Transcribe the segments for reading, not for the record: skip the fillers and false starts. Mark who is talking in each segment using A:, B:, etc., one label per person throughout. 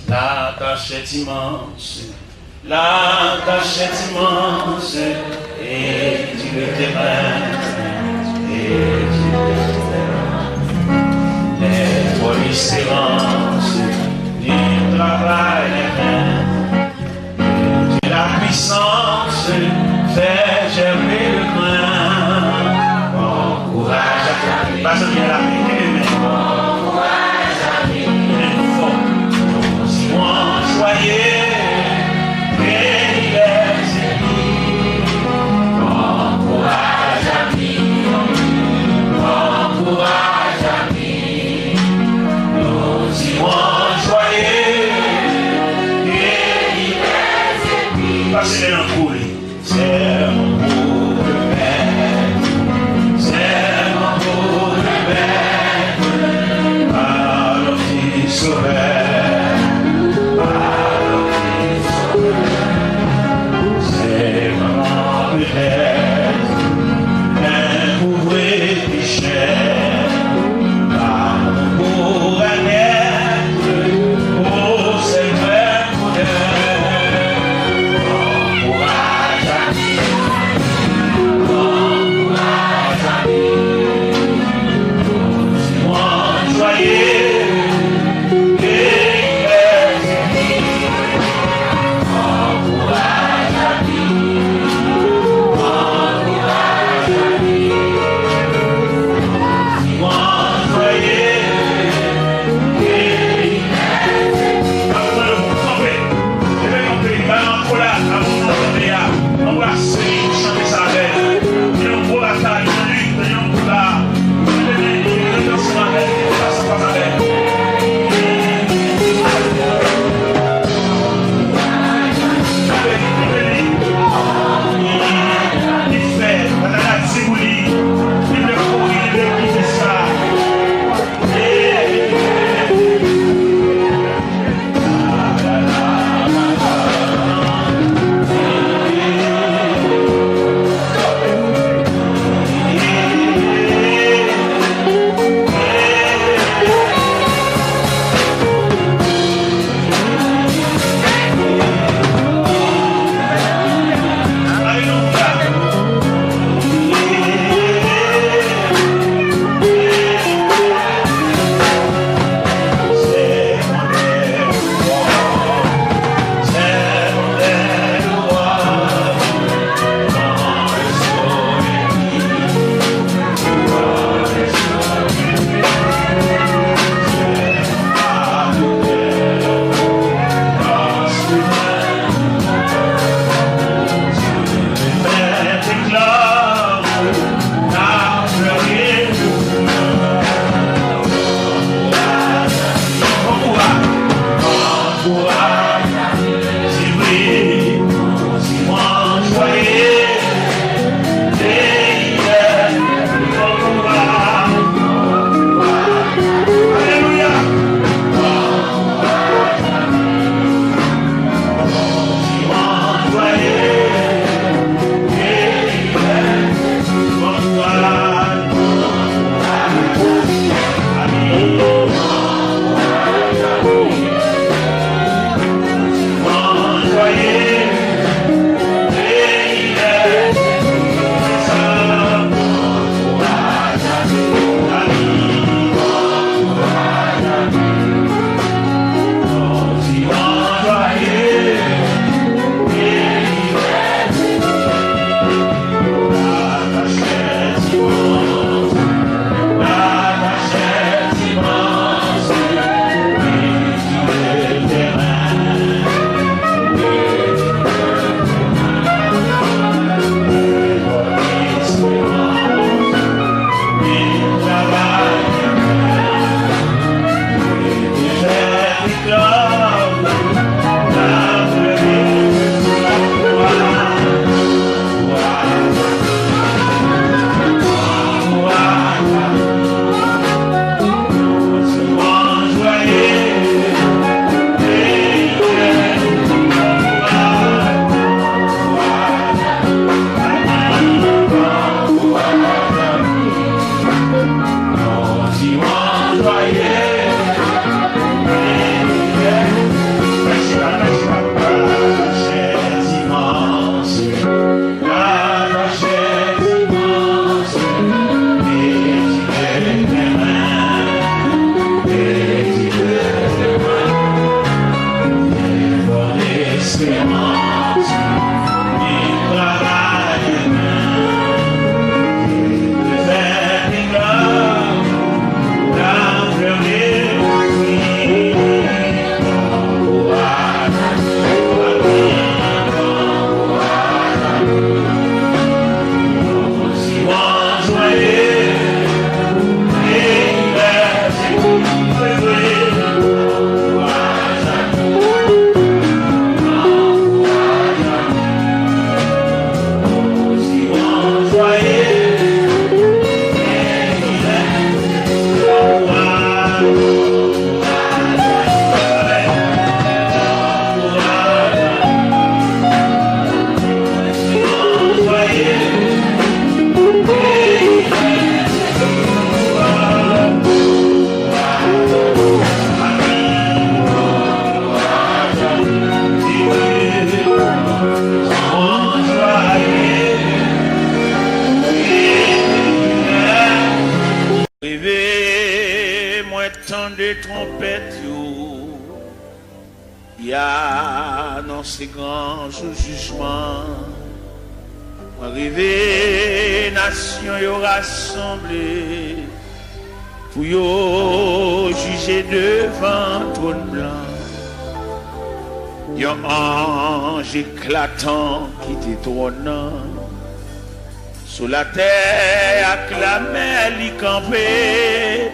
A: La tâche est immense, la tâche est immense, et tu le terrain, et tu le terrain. Les trois espérances du travail des mains, de la puissance fait germer le grain. Bon courage à toi, pas se bien la vie. C'est un coulis, c'est mon beau de bête, c'est mon beau de bête, alors qu'il sauvait, alors qu'il sauvait, c'est vraiment peut-être un couvrier cher, par mon beau être, oh c'est vrai modèle. Yeah. il a annoncé grand jour jugement. Arrivé, nation y rassemblée pour y juger devant trône blanc. Yon ange éclatant qui détrônant sous la terre acclamait l'y camper.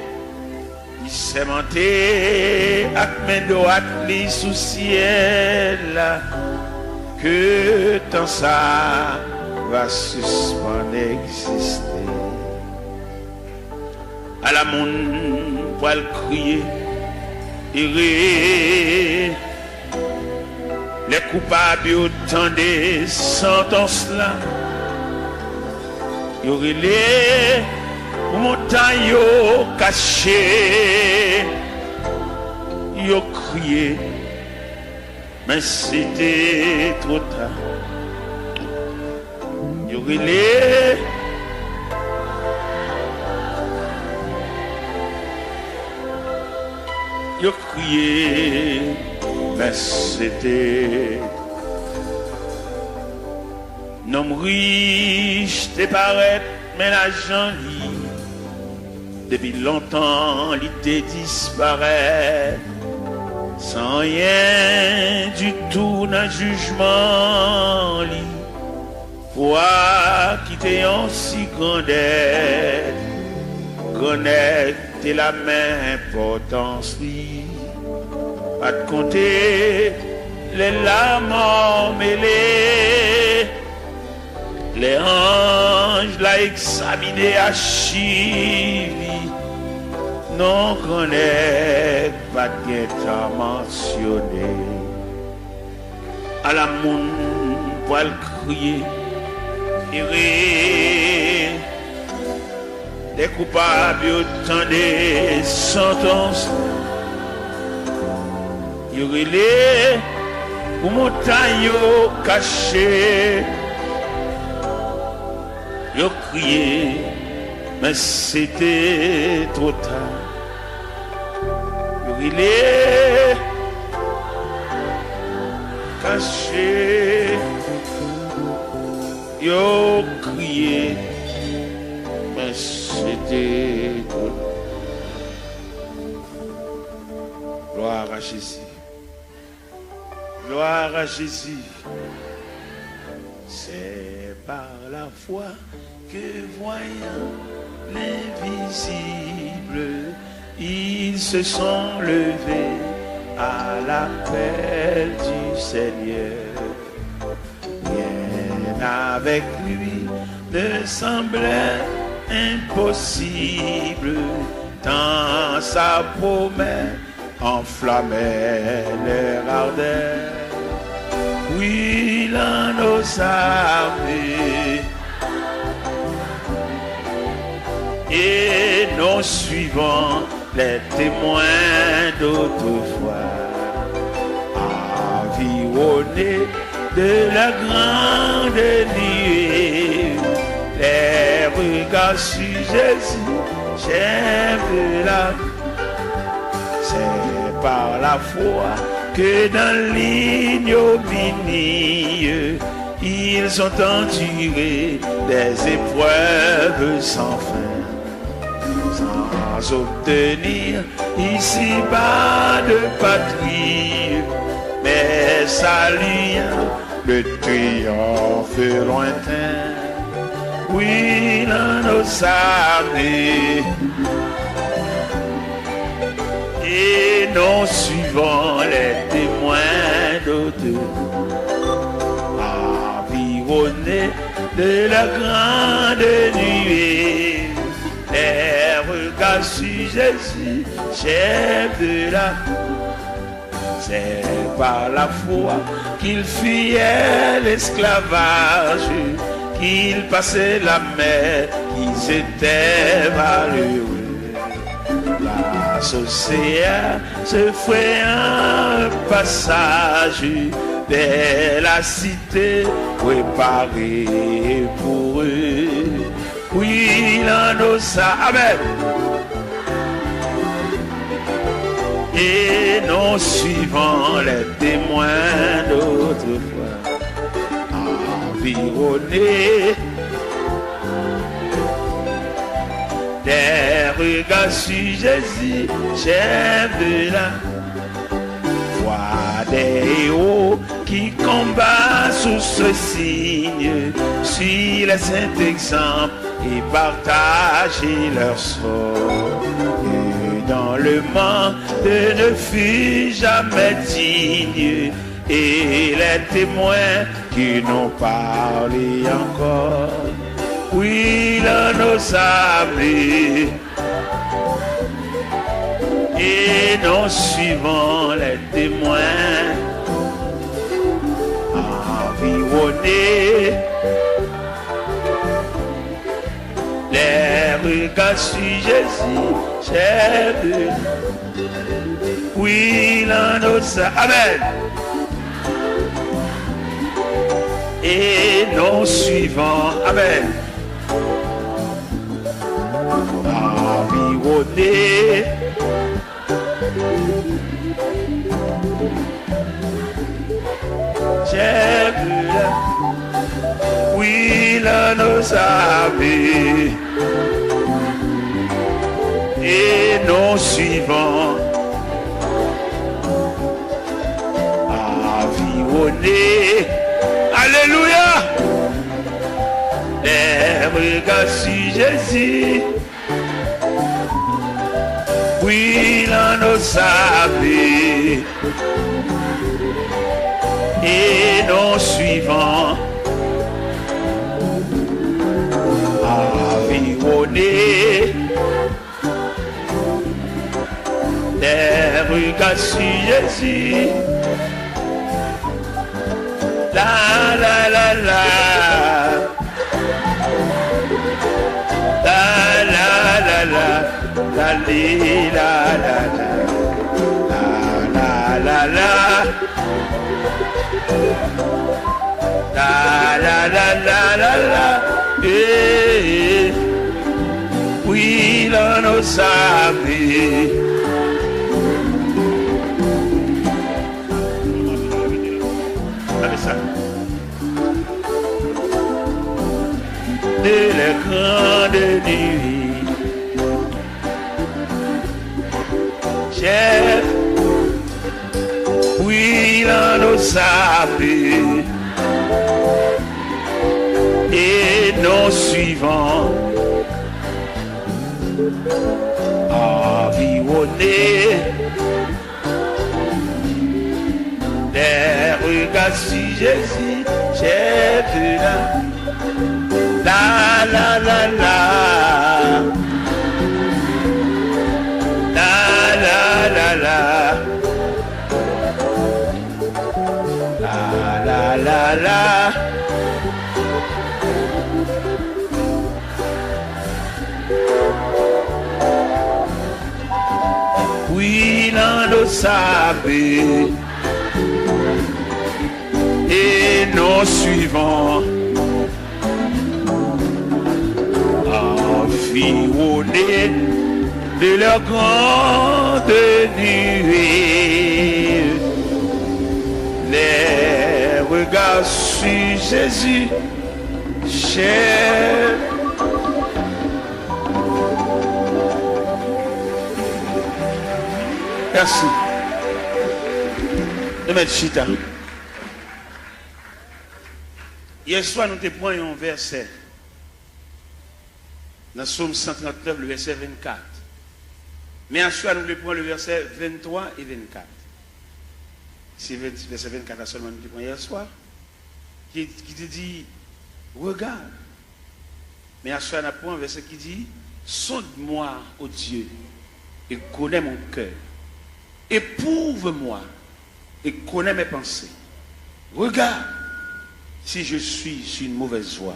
A: Il s'est monté avec main droite li sous ciel que tant ça va suspendre exister. À la monde pour le crier et les coupables autant des sentences là. Y aurait les montagnes cachées, y ont crié, mais c'était trop tard. Y aurait les y ont crié, mais c'était nom riche te paraît, mais l'argent depuis longtemps l'idée disparaît sans rien du tout dans le jugement li. Toi qui t'es en si grande aide, connaître la même importance li. À te compter les larmes emmêlées, les anges l'a examiné à Chili, non connaît pas de temps mentionné. À la monde pour le crier, et les coupables autant des sentences. Y aurait les montagnes cachées. Yo crié, mais c'était trop tard. Yo rilé, caché. Yo crié, mais c'était trop tard. Gloire à Jésus. Gloire à Jésus. C'est par la foi que voyant l'invisible, ils se sont levés à l'appel du Seigneur. Rien avec lui ne semblait impossible, tant sa promesse enflammait leur ardeur. Oui, l'un nos armées et nos suivants, les témoins d'autrefois, environnés de la grande nuée, les regards sur Jésus, j'aime la. C'est par la foi que dans l'ignominie, ils ont enduré des épreuves sans fin, sans obtenir ici-bas de patrie, mais saluant le triomphe lointain. Oui, dans nos armées et nos suivants, les témoins d'autrefois, environnés de la grande nuée, les regards sur Jésus, chef de la. C'est par la foi qu'il fuyait l'esclavage, qu'il passait la mer, qu'ils étaient malheureux. L'océan se ferait un passage vers la cité préparée pour eux. Oui, l'un nos Amen. et non suivant les témoins d'autrefois, environnés des regards sur Jésus, chef de la voix des héros qui combattent sous ce signe, suivent les saints exemples et partagent leur sort. Et dans le monde ne fut jamais digne, et les témoins qui n'ont parlé encore, oui, là nos amis, et nous suivons les témoins, environnés, les regards sur Jésus, chef de... Oui, là nos amis, amen. Et nous suivons, amen, environnés, j'ai vu là, oui, là nos amis, et nous suivons, environnés, alléluia, les regards sur Jésus, oui, là nos amis, et nous suivons, environnés, les regards sur Jésus, la la la la, la la la la, la li la la la, la la la, la la la la la la, eh, oui, là nos amis. De la grande nuit, chef, oui, là nos amis, et nous suivons, environnés, des regards sur Jésus, chef de la la la la, la la la la, la la la la, oui, l'on le savait, et nous suivons, environnés de leur grande nuée, les regards sur Jésus, cher. Merci. De mettre chita. Hier soir, nous te prenons un verset. Dans Psaume 139, le verset 24. Mais en soir, nous le prenons le verset 23 et 24. C'est le verset 24 seulement nous le prenons hier soir. Qui te dit, regarde. Mais en soir, nous prenons un verset qui dit, sonde-moi, ô Dieu, et connais mon cœur. Éprouve-moi et connais mes pensées. Regarde si je suis sur une mauvaise voie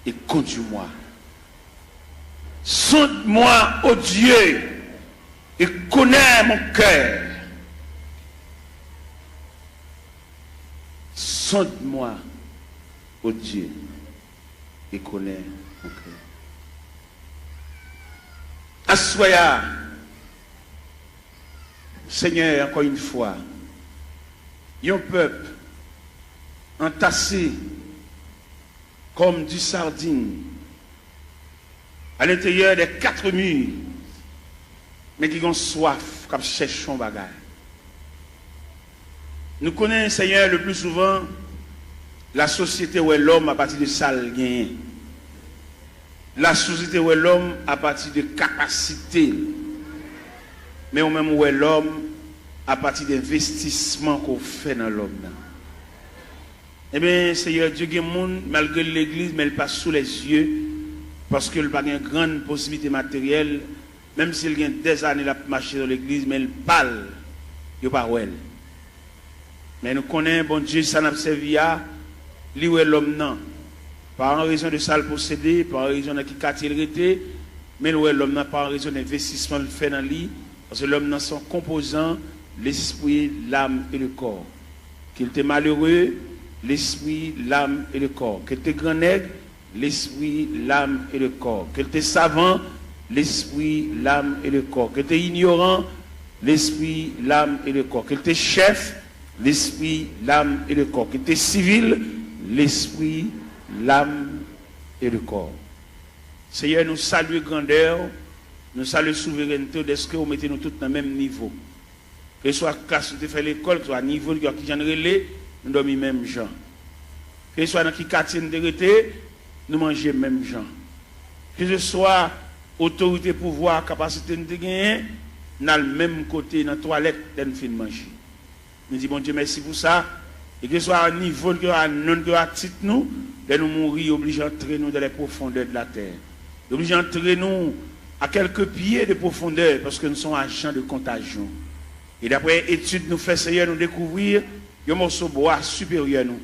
A: et conduis-moi. Sonde-moi, ô Dieu, et connais mon cœur. Sonde-moi, ô Dieu, et connais mon cœur. Assoya, Seigneur, encore une fois, un peuple entassé comme du sardine à l'intérieur des 4 murs, mais qui ont soif, comme cherchons bagaille. Nous connaissons, Seigneur, le plus souvent la société où est l'homme à partir de ça le gain. La société où est l'homme à partir de capacité. Mais au même où est l'homme à partir d'investissement qu'on fait dans l'homme. Eh bien, Seigneur Dieu, il y a des gens, malgré l'église, mais il passe sous les yeux, parce qu'il n'a pas une grande possibilité matérielle, même s'il y a des années à marcher dans l'église, mais il parle, il n'y a pas où elle. Mais nous connaissons, bon Dieu, ça n'a pas servi à lui où est l'homme, non. Pas en raison de ça le posséder, pas en raison de qui quartier il était, mais où est l'homme, non, pas en raison d'investissement qu'il fait dans lui, parce que l'homme, non, son composant, l'esprit, l'âme et le corps. Qu'il était malheureux, l'esprit, l'âme et le corps. Qu'il était grand nègre, l'esprit, l'âme et le corps. Qu'il était savant, l'esprit, l'âme et le corps. Qu'il était ignorant, l'esprit, l'âme et le corps. Qu'il était chef, l'esprit, l'âme et le corps. Qu'il était civil, l'esprit, l'âme et le corps. Seigneur, nous saluons grandeur, nous saluons souveraineté, de ce que vous mettez nous tous dans le même niveau. Que ce soit classe où fait l'école, que ce soit niveau qui j'en relais, nous dormons même gens. Que ce soit dans qui quartier nous été, nous mangeons même gens. Que ce soit autorité, pouvoir, capacité de gagner, dans le même côté, dans la toilette, nous fin manger. Nous disons, bon Dieu, merci pour ça. Et que ce soit à niveau, que à non, que à titre nous, de nous mourir, obligés d'entrer nous dans les profondeurs de la terre. Obligés d'entrer nous à quelques pieds de profondeur, parce que nous sommes agents de contagion. Et d'après études nous fait Seigneur nous découvrir un morceau de bois supérieur nous.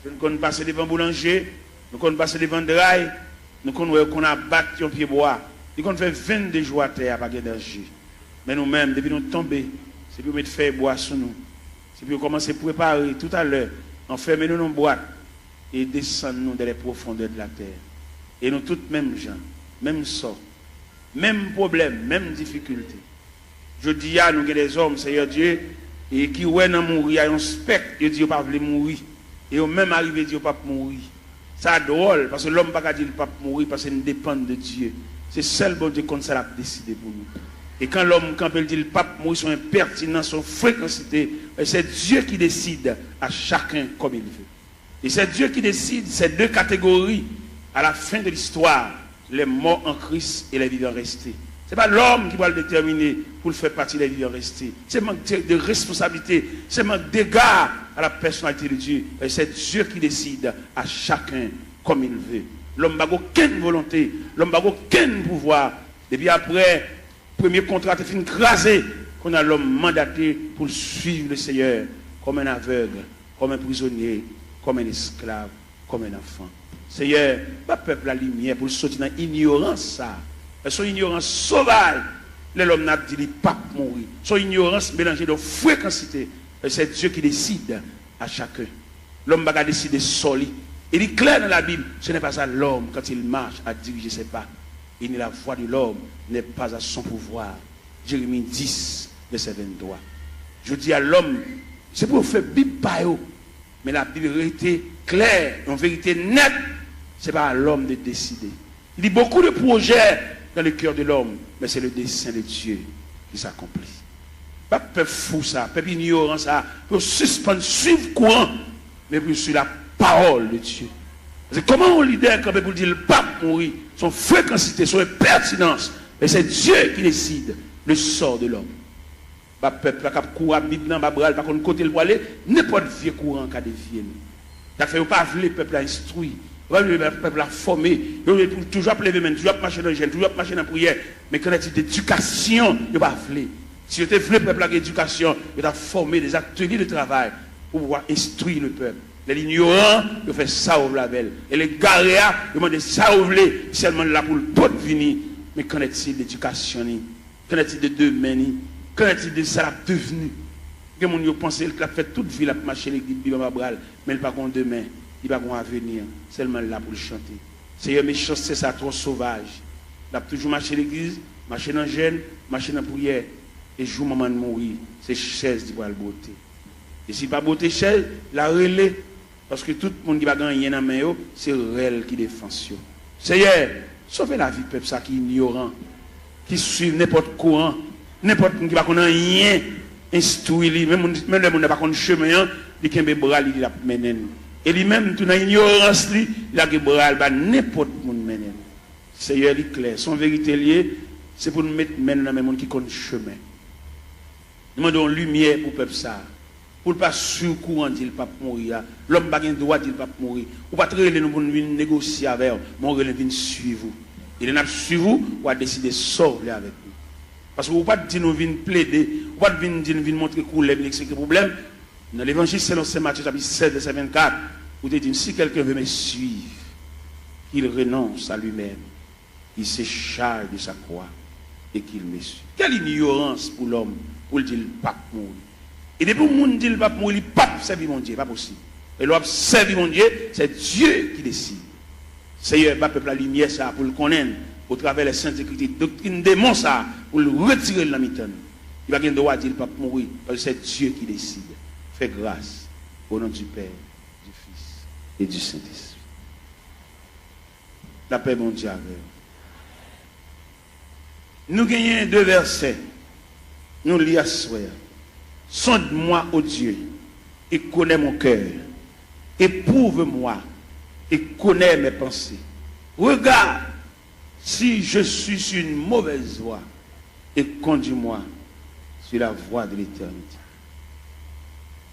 A: Nous connaissons passer devant boulanger, nous connaissons passer devant drail, nous connaissons qu'on a battu un pied bois. Nous connaissons fait 22 jours à terre avec d'énergie. Mais nous-mêmes, depuis nous tomber, c'est pour mettre faire bois sur nous. C'est pour commencer à préparer tout à l'heure, enfermer nous dans une boîte et descendre nous dans les profondeurs de la terre. Et nous tous mêmes gens, même sort, même problème, même difficulté. Je dis à nous que des hommes, Seigneur Dieu, et qui ouais dans mourir, il y a un spectre, ils disent pas veulent mourir. Et au même arrivé, ils disent pas mourir. Ça drôle, parce que l'homme pas dire pas mourir parce qu'il dépend de Dieu. C'est seul bon Dieu comme ça l'a décidé pour nous. Et quand l'homme, quand il dit le pape mourir, son impertinence, son fréquencité, c'est Dieu qui décide à chacun comme il veut. Et c'est Dieu qui décide ces deux catégories à la fin de l'histoire, les morts en Christ et les vivants restés. Ce n'est pas l'homme qui va le déterminer pour le faire partie des vivants restés. C'est manque de responsabilité, c'est manque d'égard à la personnalité de Dieu. Et c'est Dieu qui décide à chacun comme il veut. L'homme n'a aucune volonté, l'homme n'a aucun pouvoir. Et puis après, premier contrat est fini crasé, qu'on a l'homme mandaté pour suivre le Seigneur comme un aveugle, comme un prisonnier, comme un esclave, comme un enfant. Seigneur, pas peuple la lumière pour sortir dans l'ignorance ça. Son ignorance sauvage, l'homme n'a dit pas mourir. Son ignorance mélangée de fréquencité. C'est Dieu qui décide à chacun. L'homme va décider seul. Il est clair dans la Bible, ce n'est pas ça l'homme quand il marche à diriger ses pas. Et la voix de l'homme n'est pas à son pouvoir. Jérémie 10, verset 23. Je dis à l'homme, c'est pour faire Bible par eux. Mais la Bible était claire, en vérité nette, ce n'est pas à l'homme de décider. Il y a beaucoup de projets dans le cœur de l'homme, mais c'est le dessein de Dieu qui s'accomplit. Pas peuple fou ça, peuple ignorant ça, pour suspendre, suivre courant, mais pour suivre la parole de Dieu. C'est comment on leader quand pour dire le pape mourir, son fréquencité, son pertinence, mais c'est Dieu qui décide le sort de l'homme. Pas peuple qui court à Bible dans Babral, par contre côté le aller, n'importe vieux courant qui a dévié. Ça fait pas le peuple à instruire. Le peuple a formé, toujours lever main, toujours marcher dans le jeûne, toujours marcher dans la prière. Mais quand il y a d'éducation, il ne pas voulu. Si vous voulez le peuple avec l'éducation, il a formé des ateliers de travail pour pouvoir instruire le peuple. Les ignorants, ils font ça au label. Et les garéas, ils demandent ça au blé, seulement là pour le tout venir. Mais qu'en est-il d'éducation? Qu'en est-il de demain? Qu'en est-il de ça devenu? Que mon yo pense qu'il a fait toute vie, il a marché l'église, mais il n'a pas de demain. Il va avoir un avenir, seulement là pour le chanter. Seigneur, mes choses, c'est ça, trop sauvage. Il a toujours marché l'église, marché dans le jeûne, marché dans la prière. Et jour maman mourir, c'est chaise qui va le beauté. Et si pas beauté chaise, la relais. Parce que tout le monde qui va gagner dans la main, c'est elle qui défend. Seigneur, sauvez la vie peuple ça qui est ignorant, qui suit n'importe courant, n'importe qui va connaître rien, instruit, même le monde n'a pas connaître chemin, il a un bras, il a mené. Et lui-même, tout dans l'ignorance, il a un bras, il a n'importe qui mené. Seigneur, il est clair. Son vérité liée, c'est pour nous mettre maintenant dans le monde qui connaît chemin. Nous demandons lumière pour le peuple ça. Pour ne pas sur courant, il ne pas mourir. L'homme n'a pas droit, il ne pas mourir. Ou pas très nous pour nous négocier avec vous, mais on va suivre vous. Il n'a pas suivre vous, ou a décidé de sortir avec nous. Parce que vous ne pouvez pas dire nous venir plaider, vous ne pouvez pas dire nous venir montrer que vous avez des problèmes. Dans l'évangile selon Saint Matthieu, chapitre 7, verset 24, vous dites si quelqu'un veut me suivre, qu'il renonce à lui-même, il se charge de sa croix et qu'il me suit. Quelle ignorance pour l'homme, pour dire pas mourir. Et depuis que le monde dit qu'il ne va pas mourir, il ne va pas servir mon Dieu, pas possible. Et l'homme servir mon Dieu, c'est Dieu qui décide. Seigneur, pas peuple la lumière ça pour le connaître, au travers des saintes écritures, doctrine démon ça, pour le retirer de la mitane. Il va pas droit de dire qu'il ne va pas mourir, parce que c'est Dieu qui décide. Fais grâce au nom du Père, du Fils et du Saint-Esprit. La paix mon Dieu avec vous. Nous gagnons 2 versets. Nous lisons ce soir. Sonde-moi, ô Dieu, et connais mon cœur. Éprouve-moi et connais mes pensées. Regarde si je suis sur une mauvaise voie et conduis-moi sur la voie de l'éternité.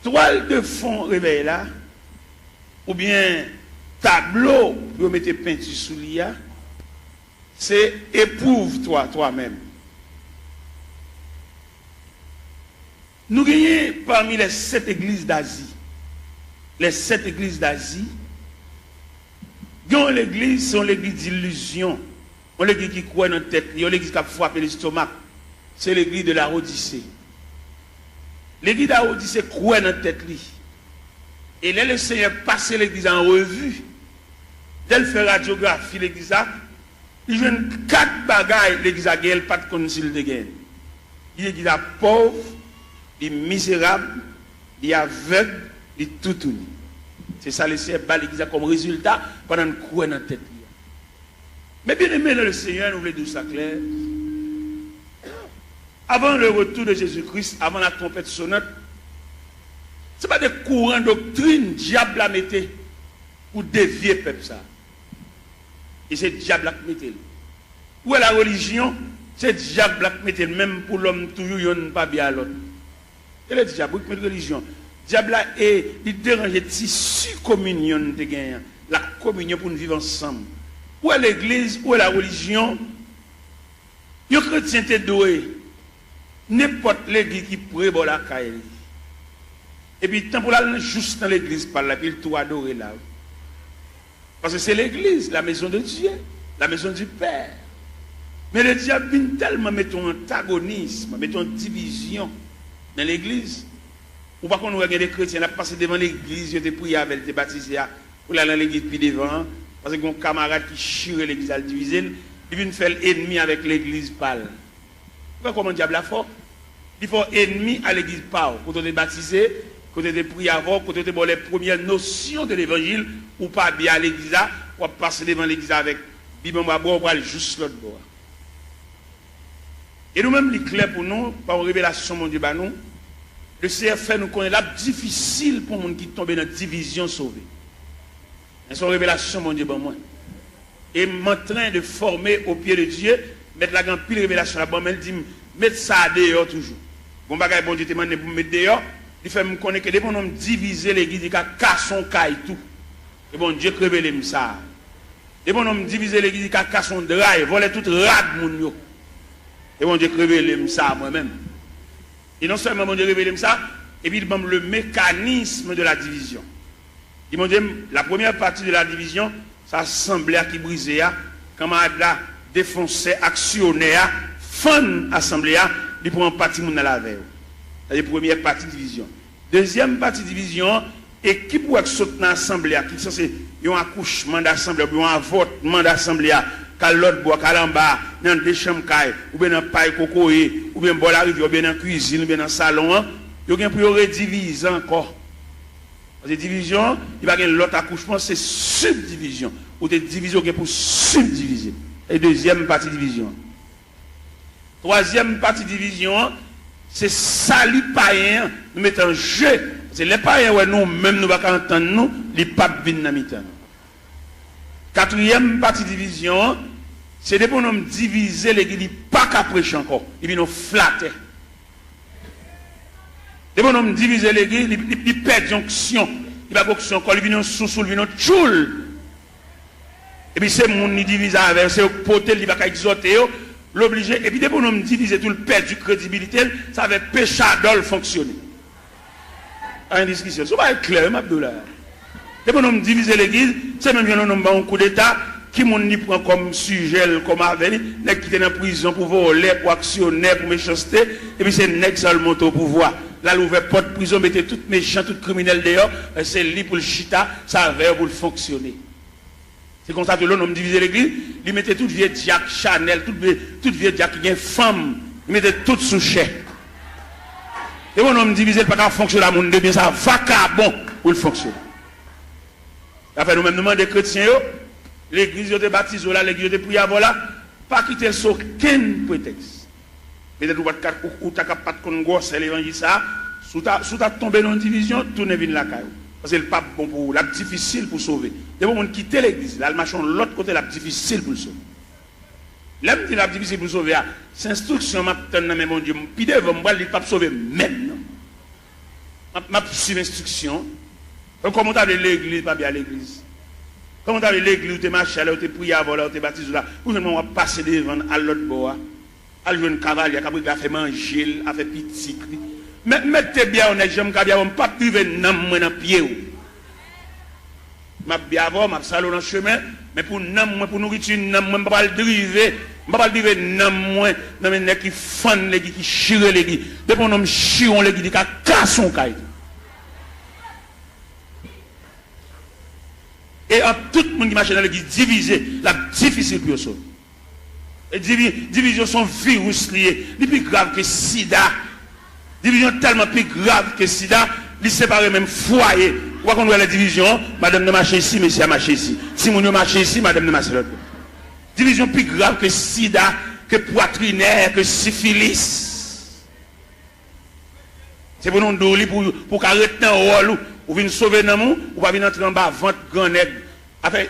A: Toile de fond réveil là, ou bien tableau pour mettre peinture sous l'IA, c'est éprouve-toi toi-même. Nous gagnons parmi les 7 églises d'Asie. Les 7 églises d'Asie. L'église, c'est l'église d'illusion. L'église qui croit dans la tête, l'église qui a frappé l'estomac. C'est l'église de la Odyssée. L'église de la Odyssée croit dans la tête. Et là, le Seigneur passe l'église en revue. Dès qu'il fait radiographie, l'église a, il joue 4 bagailles, l'église a gagné, pas de concile de gain. L'église a pauvre, il est misérable, il est aveugle, il est tout uni. C'est ça le Seigneur bat l'église comme résultat pendant une croix dans la tête. Mais bien aimé le Seigneur, nous voulons dire ça clair. Avant le retour de Jésus-Christ, avant la trompette sonnante, ce n'est pas des courants doctrine diable a metté pour dévier le peuple ça. Et c'est diable qui metté. Où est la religion? C'est diable qui metté, même pour l'homme toujours, il n'y a pas bien à l'autre. Et le diable qui met la religion. Diable est, il dérange le tissu communion de gagnant, la communion pour nous vivre ensemble. Où est l'église, où est la religion? Les chrétiens sont doués. N'importe l'église qui pourrait voir la caille. Et puis, tant pour aller juste dans l'église, par là, puis il tout adorer là. Parce que c'est l'église, la maison de Dieu, la maison du Père. Mais le diable vient tellement mettre un antagonisme, mettre une division dans l'église. Ou pas qu'on nous regarde des chrétiens, on a passé devant l'église, ils ont prié avec, ils ont baptisé, pour aller dans l'église puis devant, parce qu'il y a un camarade qui chire l'église à le diviser, il vient faire l'ennemi avec l'église pâle. Pourquoi comment diable a fort? Il faut ennemi à l'église pâle. Quand on est baptisé, quand on est prié avant, quand on est les premières notions de l'évangile, ou pas bien à l'église, ou passer devant l'église avec bibamba bois, ou aller juste l'autre bois. Et nous-mêmes, il est clair pour nous, par une révélation, mon Dieu, bah nous, le Seigneur fait nous connaître la difficile pour les gens qui tombent dans la division sauvée. C'est une révélation, mon Dieu, bon moi. Et en train de former au pied de Dieu, mettre la grande pile révélation là-bas, mais il dit, mettre ça dehors toujours. Bon bagage, bon Dieu te demande pour mettre dehors, il fait me connaître que dès qu'on a divisé l'église, il a cassé son caille tout. Et bon Dieu révèle ça. Dès qu'on a divisé l'église, il a cassé son drap, il volait tout rad mon yo. Et bon Dieu révèle ça moi-même. Et non seulement mon Dieu révèle ça, et puis il donne le mécanisme de la division. Il m'a dit, la première partie de la division, ça semblait qui brisait, camarade là, défoncé, actionnaire, fan assemblée, il prend partie de la veille. C'est la première partie de division. Deuxième partie de division, et qui pourrait sauter dans l'assemblée, qui sont un accouchement d'assemblée, un avortement d'assemblée, l'autre bois, en bas, dans des chambres, ou bien dans paille coco, ou bien dans la rivière, ou bien dans la cuisine, ou bien dans le salon, il y a pour rediviser encore. Parce que division, il va y avoir l'autre accouchement, c'est subdivision. Ou des divisions pour subdiviser. Et deuxième partie division. Troisième partie division, c'est salut païen, nous mettons en jeu. C'est les païens, ouais, nous, même nous, ne pouvons pas entendre nous, les papes viennent dans le temps. Quatrième partie division, c'est des bonhommes divisés, les qui ne pas qu'à prêcher encore. Ils viennent nous flatter. Des bonhommes divisés, les qui ils perdent jonction. Ils ne vont pas encore, ils viennent sous, ils viennent tchoul. Et puis c'est mon qui divise avec, c'est poté, il va exhorter, l'obliger. Et puis des bonhommes divisés, tout le perd du crédibilité, ça va péché d'ol fonctionner. En discussion, ça va être clair, Abdoulaye. Les bonhommes divisés l'église, c'est même un coup d'État qui m'ont prend comme sujet, comme avenir, les qui étaient dans la prison pour voler, pour actionner, pour méchanceté, et puis c'est les seulement au pouvoir. Là, l'ouvert porte prison, mettez tout méchant, tout criminel dehors, c'est lui pour le chita, ça va pour le fonctionner. C'est comme ça que l'homme divisait l'église, il mettait tout vieux Jack Chanel, tout vieux Jack qui est femme, il mettait tout sous chèque. Et mon homme divisé, il ne peut pas fonctionner à mon bien, ça va bon pour le fonctionner. Après, nous-mêmes, nous demandons des chrétiens, l'église de baptisé là, l'église de prière là, pas quitter sur aucun prétexte. Peut-être ou tu n'as pas de gosse, l'évangile ça, sous ta tombé dans une division, tout ne vient la caille. Parce que le pape bon pour la difficile pour sauver. Il y a des gens qui quittent l'église, là, le machin de l'autre côté, la difficile pour sauver. L'homme dit la difficile pour sauver, c'est instruction, mais mon Dieu, puis devant moi, il ne pas sauver même. Je suis l'instruction. Comment tu as l'église, pas bien l'église. Comment tu as l'église où tu es marché, où tu es prié avant, où tu es baptisé là, pour que nous passer devant à l'autre bois, à jouer un cavalier, qui a fait manger, a fait petit. Mais mettez bien, on est jamais bien, on ne peut pas priver dans le pied. Je bien avant, je salon dans le chemin, mais pour nourriture, je ne peux pas le driver. Je ne peux pas le driver dans les gens qui font les qui chirent les gens. Depuis qu'on a chiré les gens, qui cassent son caille. Et en tout le monde qui marche dans l'église divisé, la difficile pour eux. Et division sont virus liés, les plus grave que sida. Division tellement plus grave que sida, ils séparent même foyer. Ou qu'on voit la division, madame ne marche ici, monsieur a marché ici. Si mon marche ici, madame ne marche l'autre. Division plus grave que sida, que poitrinaire, que syphilis. C'est pour nous donner pour qu'arrêter un rôle. Ou venir sauver dans nous, ou pas venir entrer en bas, vente grand nègre.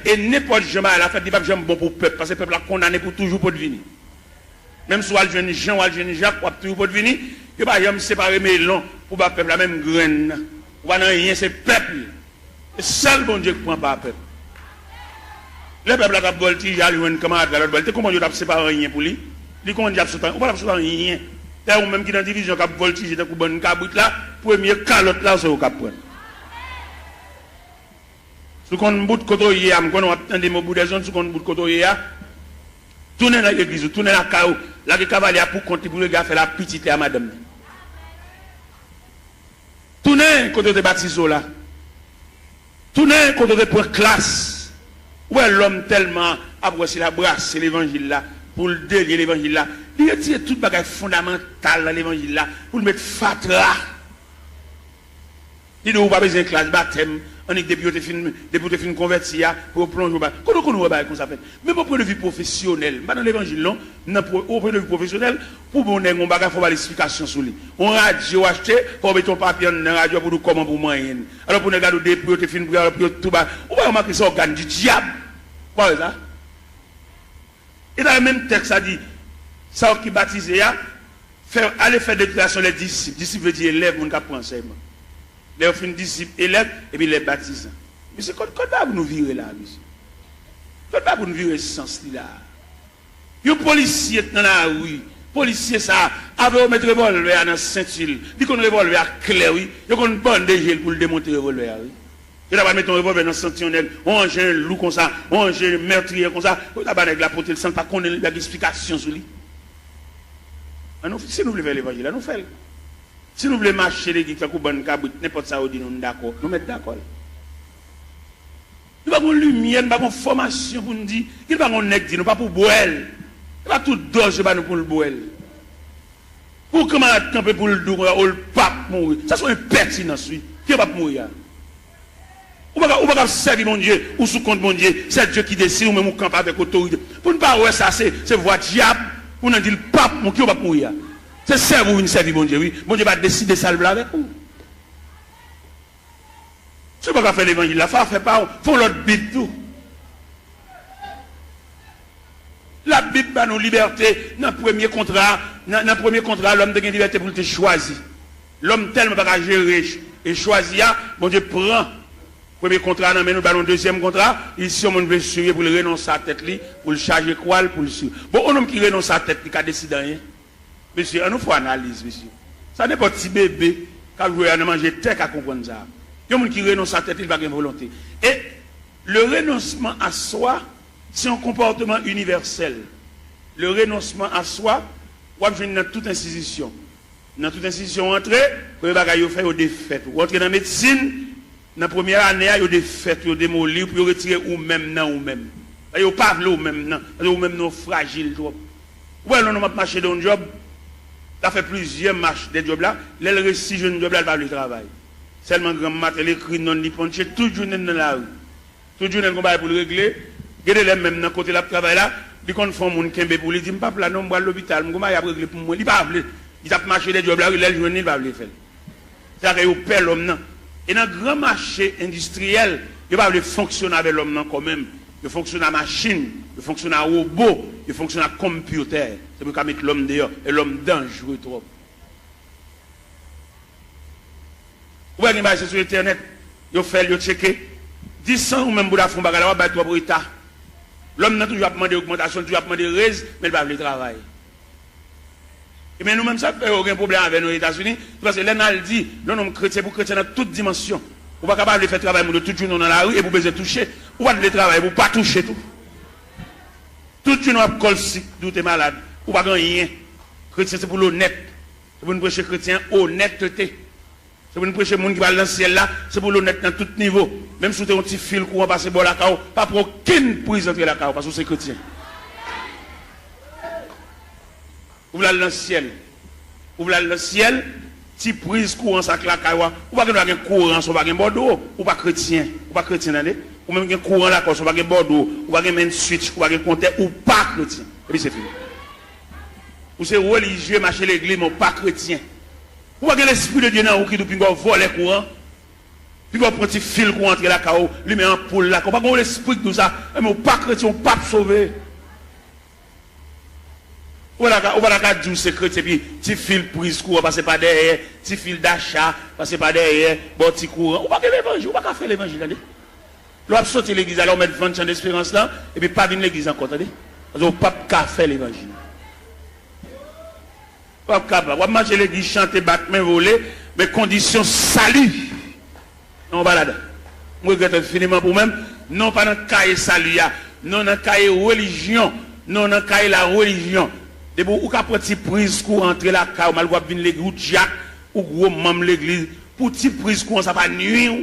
A: Et n'importe jamais à la fête, il va jamais bon pour le peuple, parce que le peuple a condamné pour toujours pour devenir. Même si on a le jeune Jean ou le jeune Jacques, on a toujours pour devenir, il va jamais séparer mes longs pour le peuple, la même graine. On va rien, c'est le peuple. C'est seul bon Dieu qui prend pas le peuple. Le peuple a voltigé, il a un camarade à l'autre voltigé. Comment Dieu a séparé rien pour lui? Il dit qu'on a séparé, on va pas séparer rien. Ou même qui dans la division qui a voltigé, dans une cabrit là, premier calotte là, c'est au cap. Si on bout de côté, on a des mots de zone, si on bout de côté, tournez dans l'église, tournez dans la caille, là, le cavalier pour compter pour le gars faire la petite à madame. Tournez côté de baptisé là. Tournez côté de point classe. Où est l'homme tellement apprécié la brasse, c'est l'évangile là, pour le délier l'évangile là. Il retire tout bagage fondamental dans l'évangile là, pour le mettre fatra. Il ne doit pas besoin de classe baptême. On est depuis que tu converti pour plonger. Comment on va comme ça fait? Même au point de vue professionnel, pas dans l'évangile, non, au point de vue professionnel, pour qu'on ait un bagage, il faut avoir l'explication sur lui. On radio acheté, pour mettre ton papier dans la radio pour nous comment pour moyen. Alors pour nous regarder depuis que tu finis pour tout bas, on va remarquer ça organe du diable. Quoi ça? Et dans le même texte, ça dit, ça qui baptise, aller faire déclaration les disciples. Disciples veut dire élève, mon cap enseignement. Les fin disciples élèves et puis les baptisants. Mais c'est quoi pour nous virer là, monsieur? Quoi pour nous virer ce sens-là? Les policiers dans la rue, policiers ça, avec mettre revolver dans la ceinture, dit qu'on revolver à clair, oui, ils ont une bande de gel pour le démonter le revolver, oui. Il va mettre un revolver dans le sentinelle, on range un loup comme ça, on range un meurtrier comme ça, on va avec la portée, sans pas qu'on ait une explication sur lui. Si nous voulons faire l'évangile, nous faisons. Si nous voulons marcher les guides, n'importe ça, nous d'accord. Nous mettons d'accord. Nous n'avons pas de lumière, nous n'avons pas de formation pour nous dire, nous n'avons pas de pas pour boire. Nous pas tout doge pour le boire. Pour comment camper pour le dos, ou le pape mourir. Ça c'est impertinence, oui. Qui va mourir? Ou pas servir mon Dieu, ou sous compte mon Dieu, c'est Dieu qui décide, ou même on campe avec autorité. Pour ne pas voir ça, c'est voix diable, pour nous dire le pape, qui va mourir. C'est servir ou une servir mon Dieu, oui. Mon Dieu va décider ça avec vous. Si vous ne pouvez pas faire l'évangile, la fait pas, faut l'autre Bible tout. La Bible va nous liberté. Dans le premier contrat, l'homme a une liberté pour te choisir. L'homme tellement pas gérer et choisir, bon Dieu prend. Premier contrat, nous nous allons deuxième contrat. Ici, on veut suivre pour le renoncer à la tête, pour le charger quoi, pour le suivre. Bon, un homme qui renonce à la tête, il a décidé rien. Monsieur, on nous faut analyse, monsieur. Ça n'est pas petit bébé qui a joué à manger tête à comprendre ça. Il y a des gens qui renoncent à la tête, il n'a pas de volonté. Et le renoncement à soi, c'est un comportement universel. Le renoncement à soi, on va dans toute institution. Dans toute institution, entrer, vous avez fait des fêtes. Vous entrez dans la médecine, dans la première année, il y a des fêtes, il y a des mots pour retirer ou même non ou même. Il n'y a pas de ou même non, ou même non fragile. Vous voyez, on a marché dans un job, ça fait plusieurs marches des jobs là, les récits jeunes jobs là, ils va le travail. Seulement grand matin, l'écrit non, il ponche, tout jour dans la rue. Tout jour, on va pour le régler. Regardez les mêmes dans côté de la travail là, ils font mon kembe pour lui dire, papa là, non, moi à l'hôpital, je vais régler pour moi. Il va appeler. Il a marché des jobs là, il a le journée, il va le faire. C'est-à-dire qu'il perd l'homme. Et dans le grand marché industriel, il va fonctionner avec l'homme quand même. Il fonctionne à machine, il fonctionne à robot, il fonctionne à computer. C'est pour qu'on mette l'homme dehors. Et l'homme dangereux trop. Vous voyez l'image sur Internet, vous faites, vous checkez. 10 ans ou même pour la fond, vous avez 3 pour l'État. L'homme n'a toujours pas demandé augmentation, toujours pas demandé raise, mais il va le travail. Et bien nous-mêmes, ça fait aucun problème avec nos États-Unis. Parce que l'État dit, non, non, chrétien pour chrétien dans toutes dimensions. Vous n'êtes pas capable de faire travail de tout le monde dans la rue et vous pouvez toucher. Vous pouvez travailler, vous ne pouvez pas toucher tout. Tout le monde a si vous êtes malade. Vous ne pouvez pas rien. Chrétien, c'est pour l'honnête. C'est pour nous prêcher chrétien, honnêteté. C'est pour nous prêcher les gens qui va dans le ciel là, c'est pour l'honnête dans tout niveau. Même si vous avez un petit fil courant passer par la cao, pas pour aucune prise entre la cao, parce que c'est chrétien. Vous voulez aller dans le ciel. Vous voulez aller dans le ciel, si prise courant ça la cao, ou pas un courant, ou pas un bordeaux, ou pas chrétien, ou pas chrétien, ou même un courant là, ou pas un bordeaux, ou pas un switch, ou pas un compteur, ou pas chrétien. Et puis c'est fini. Ou c'est religieux, marcher l'église, mais pas chrétien. Ou pas l'esprit de Dieu dans vous qui nous vole les courants, puis on prend un petit fil pour entrer la cao, lui met un poule là, on pas l'esprit de tout ça, mais pas chrétien, pas sauvé. Ou la dire c'est chrétien, puis petit fil prise courant, passer pas derrière, petit fil d'achat, passer pas derrière, bon petit courant, ou pas l'évangile, ou pas faire l'évangile, attendez. L'on a sauté l'église, alors on met 20 ans d'espérance là, et puis pas venir l'église encore, attendez. Parce qu'on pas faire l'évangile. Pas capable. On va manger l'église, chanter, battre, main, voler, mais conditions salut. On va là-dedans. Je regrette infiniment pour même, non pas dans le cahier salut, non dans le cahier religion, non dans le cahier la religion. De vous, ou qu'à petit prise pour entrer la caille, ou mal venir l'église, ou Jack, ou gros membre l'église, pour petit prise courant, ça va nuire.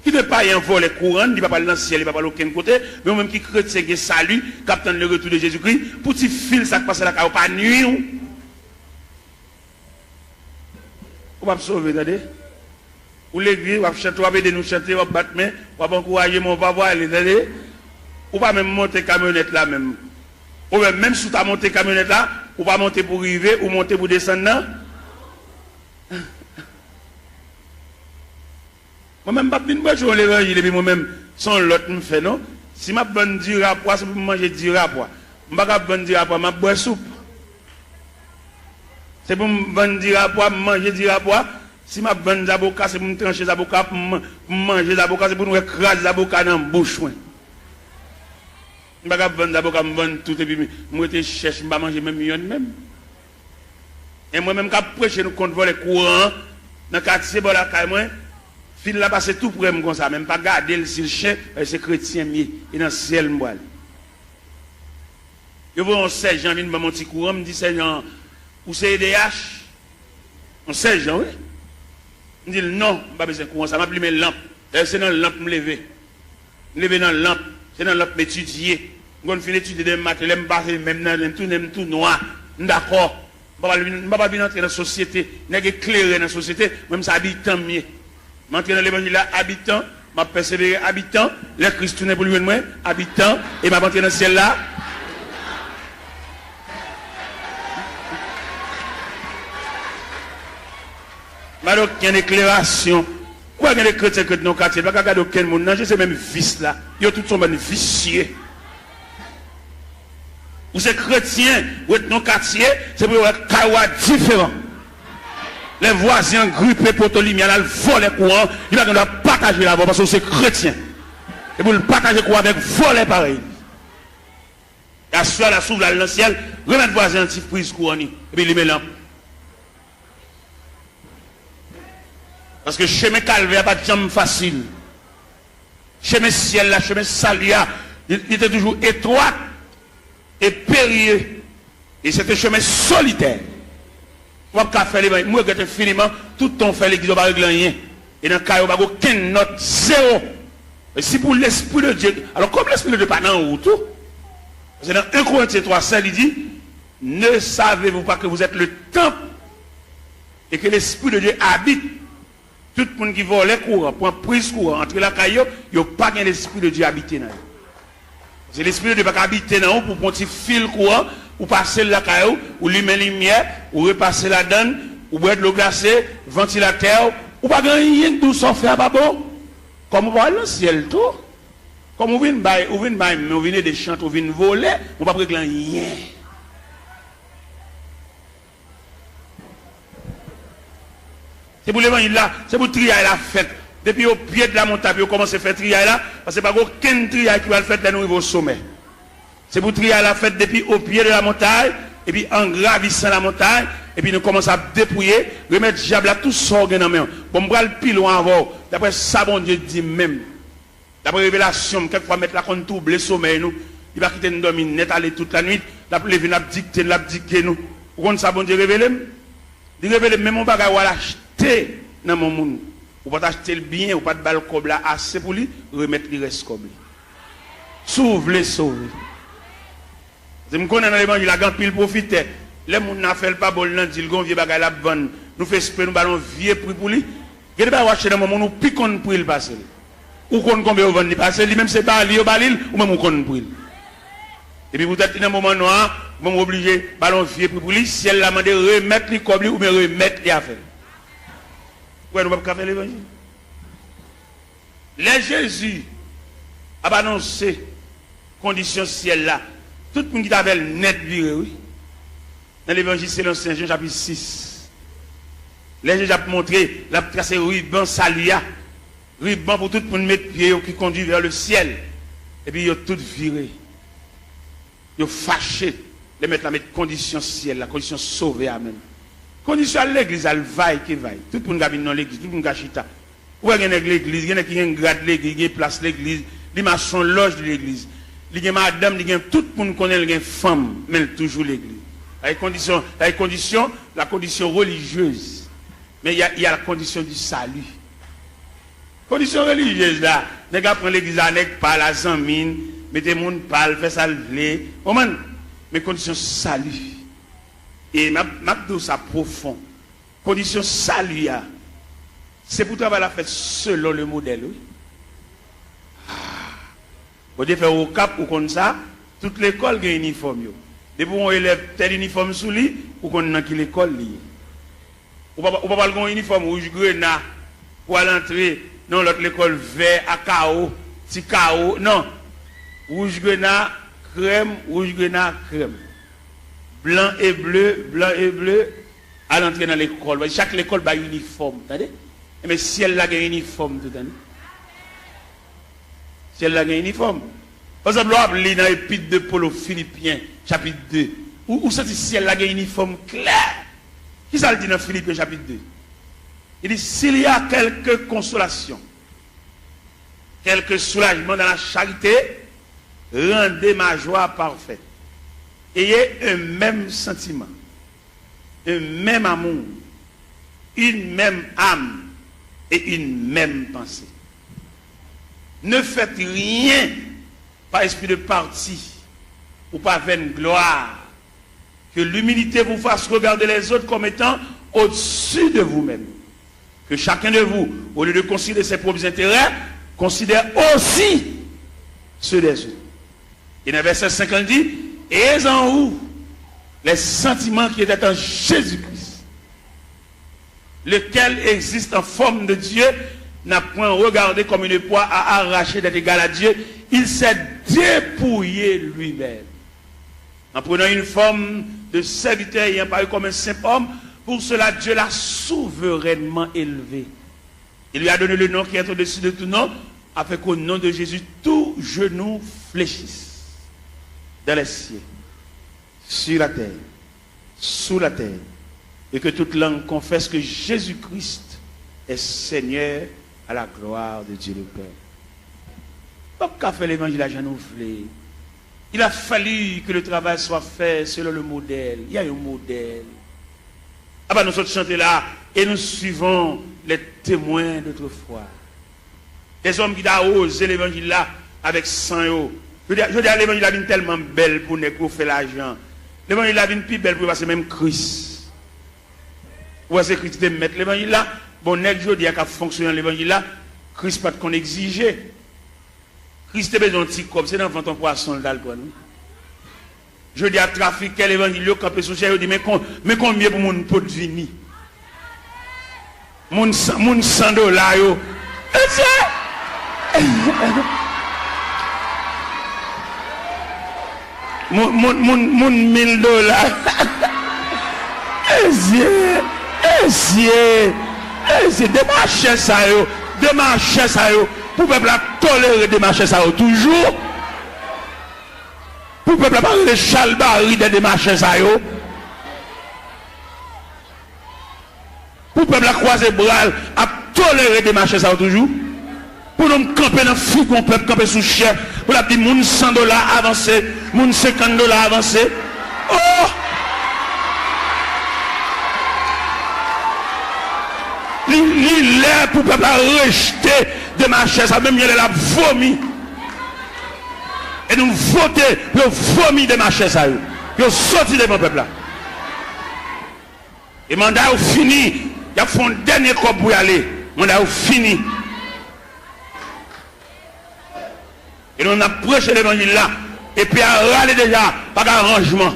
A: Qui ne pas y en voler courant, il ne va pas aller dans le ciel, il ne va pas aller aucun côté, mais même qui chrétien qui salut, qui attend le retour de Jésus-Christ, pour petit fil, ça passe la caille, pas nuire. On va sauver, attendez. Ou l'église, on va chanter, on va aider nous chanter, on va battre main, on va encourager mon papa, attendez. Ou pas même monter camionnette là même. Ou même si tu as monté camionnette là, ou pas monter pour arriver, ou monter pour descendre là. Moi-même, je ne vais pas l'évangile, et puis moi-même, sans l'autre me fait, non? Si je bonne du rapport, c'est pour manger du rapport. Je ne vais pas bonne du rapport, je bois soupe. C'est pour me bonne du rapport, manger du rapport. Si je bonne des avocats, c'est pour me trancher des avocats, pour manger des avocats, c'est pour nous écraser des avocats dans la bouche. Je ne vais pas bonne des avocats, je bonne tout, et puis je cherche, je ne vais pas manger même million même. Et moi-même, quand je prêche, nous comptons les courants, dans le quartier, bon, la caille, moi, fil là passe tout pour comme ça, même pas garder le chien, c'est chrétien mieux, et dans le ciel moi. Je vois on sait Jean vient me mon petit courant, me dit c'est Jean ou c'est EDH. On sait Jean oui. Me dit non, pas besoin de courant, ça m'a pris mes lampes. C'est dans la lampe me lever. lever dans lampe, c'est dans lampe étudier. On finit d'étudier des maths, même tout noir. D'accord. Je ne vais pas entrer dans la société, je ne vais pas éclairer dans la société, même ça habitant mieux. Je entre dans l'évangile là, habitant, je vais persévérer habitant, le Christ tourne pour lui moi, habitant, et je vais entrer dans le ciel là. Alors, il y a une éclairation. Pourquoi il y a des chrétiens dans le quartier? Il n'y a pas aucun monde. Non, c'est même vice là. Ils ont tous sont vicieux. Ou c'est chrétien, ou êtes dans le quartier, c'est pour être kawa différent. Les voisins grippés pour te lumière, là, le volet courant, il va partager la voix parce que c'est chrétien. Et pour le partager courant avec volet pareil. Et à ce la s'ouvre dans le ciel, remettre voisin un petit prise courant, et puis il met là. Parce que chemin calvaire pas de jambe facile. Chemin ciel là, chemin salia, il était toujours étroit et périlleux. Et c'était un chemin solitaire. Moi, je fais les moi, je infiniment, tout ton fait l'église, pas régler rien. Et dans le cas, il n'y a aucune note, zéro. Et si pour l'Esprit de Dieu, alors comme l'Esprit de Dieu pas dans où tout, c'est dans 1 Corinthiens 3, il dit, ne savez-vous pas que vous êtes le temple et que l'Esprit de Dieu habite? Tout le monde qui vole les courants, prend prise courant, entre la caillou, il n'y a pas l'Esprit de Dieu habité dans. C'est l'Esprit de Dieu qui habite dans pour prendre un petit fil courant, ou passer la caillou, ou lui mettre lumière, ou repasser la donne, ou boire de l'eau glacée, ventilateur, ou pas gagner tout sans faire pas bon. Comme vous voyez le ciel tout. Comme vous venez des chants, vous venez voler, vous ne pouvez pas régler rien. C'est pour l'évangile là, c'est pour trier la fête. Depuis au pied de la montagne, vous commencez à faire trier là, parce que pas aucun trier qui va le faire là, nous arrivons au sommet. C'est pour trier la fête depuis au pied de la montagne, et puis en gravissant la montagne, et puis nous commençons à dépouiller, remettre diable à tout ça dans la main. Bon, on va le pile loin avant. D'après ça, bon Dieu dit même. D'après révélation, quelquefois mettre la compte double le sommeil, nous. Il va quitter nous dormir net aller toute la nuit, d'après lever, n'a dicté nous. Vous comprenez ça, bon Dieu révélé? Il révèle même on va l'acheter dans mon monde. Ou pas acheter le bien, ou pas de balle comme là assez pour lui, remettre le reste comme lui. Sauve les sauver. Je me connais dans l'évangile, la grande pile profite. Les gens n'a fait pas bon, dit le vieux bagage la bonne. Nous fait esprit, nous ballons vieux prix pour lui. Il n'y a pas acheter dans mon monde, nous piquons pour le passer. Ou qu'on combien on vend le passer, lui-même c'est pas lui au balil, ou même on connaît pour lui. Et puis vous êtes dans un moment noir, vous êtes obligé, ballon vieux prix pour lui, si elle l'a demandé, remettre les comme lui, ou bien remettre les affaires. Ouais, nous ne pouvons pas faire l'évangile. Les Jésus a annoncé condition ciel là. Tout le monde qui avait net viré, oui. Dans l'évangile, c'est l'Ancien Jean chapitre 6. Les Jésus a montré, la tracé ruban salia. Ruban pour tout le monde mettre pied qui conduit vers le ciel. Et puis ils ont tout viré. Ils ont fâché. Les mettre la mettre condition ciel, la condition sauvée, amen. Condition à l'église, elle vaille qui vaille. Tout le monde qui dans l'église, tout le monde qui chita. Où est-ce qu'il y a l'église? Il y a qui a un grade de l'église, il y a place de l'église, il y a son loge de l'église. Il y a madame, il y a tout le monde connaît, il y a une femme, mais toujours l'église. La condition religieuse. Mais il y a la condition du salut. Condition religieuse là, les gars prennent l'église avec pas la zamine, mettez le monde parle, fait ça lever. Mais condition salut. Et ma ça profond. Condition salut, c'est pour travailler la fête selon le modèle. Oui. Vous devez faire au cap ou comme ça, toute l'école a un uniforme. Depuis on élève tel uniforme sous lui, ou qu'on a qui l'école liée. Ou pas avoir un uniforme rouge grenat pour l'entrée, non, l'autre l'école vert à chaos, petit chaos, non. Rouge grenat, crème, blanc et bleu, à l'entrée dans l'école. Chaque école a un uniforme, attendez? Mais si elle a un uniforme, tout l'année. Si elle a un uniforme. Par exemple, on a dans l'épître de Paul aux Philippiens, chapitre 2. Où c'est si elle a un uniforme clair? Qui ça le dit dans Philippiens, chapitre 2? Il dit, s'il y a quelque consolation, quelque soulagement dans la charité, rendez ma joie parfaite. Ayez un même sentiment, un même amour, une même âme et une même pensée. Ne faites rien par esprit de parti ou par vaine gloire. Que l'humilité vous fasse regarder les autres comme étant au-dessus de vous-même. Que chacun de vous, au lieu de considérer ses propres intérêts, considère aussi ceux des autres. Et dans le verset 50 dit, et en vous les sentiments qui étaient en Jésus-Christ, lequel existe en forme de Dieu, n'a point regardé comme une proie à arracher d'être égal à Dieu, il s'est dépouillé lui-même. En prenant une forme de serviteur ayant paru comme un simple homme, pour cela Dieu l'a souverainement élevé. Il lui a donné le nom qui est au-dessus de tout nom, afin qu'au nom de Jésus, tout genou fléchisse dans les cieux, sur la terre, sous la terre, et que toute langue confesse que Jésus-Christ est Seigneur à la gloire de Dieu le Père. Donc, qu'a fait l'évangile à Jean-Nouvelé? Il a fallu que le travail soit fait selon le modèle. Il y a un modèle. Ah ben nous autres chantons là et nous suivons les témoins d'autrefois. Des hommes qui ont osé l'évangile là avec sang. Je dis à l'évangile là est tellement belle pour nous faire l'argent. L'évangile là est plus belle pour passer même Christ. Ou est-ce que Christ te mettre l'évangile là? Bon, nèg je dis à fonctionner l'évangile là, Christ pas qu'on exigeait. Christ a besoin de petit comme c'est dans ton poisson d'alcool. Je dis à trafiquer l'évangile quand peut sous cher, dit mais combien pour mon pot de vini? Mon $100 yo. Mon $1000. C'est démarcher ça yo, démarcher ça yo. Pour peuple à tolérer démarcher ça yo toujours. Pour peuple à parler de chalbari de démarcher ça yo. Pour peuple à croiser bras à tolérer démarcher ça yo toujours. Pour nous camper dans frigo, on peut camper sous chien. Pour la dire moun $100 avancé, moun $50 avancé. Oh! Il est pour peuple à rejeter de ma chaise, même il a vomi. Et nous voter, il a vomi de ma chaise. Il a sorti de mon peuple là. Et mandat est fini. Il a fait un dernier corps pour y aller. Mandat est fini. Et nous avons prêché l'évangile là. Et puis à râler déjà, pas d'arrangement.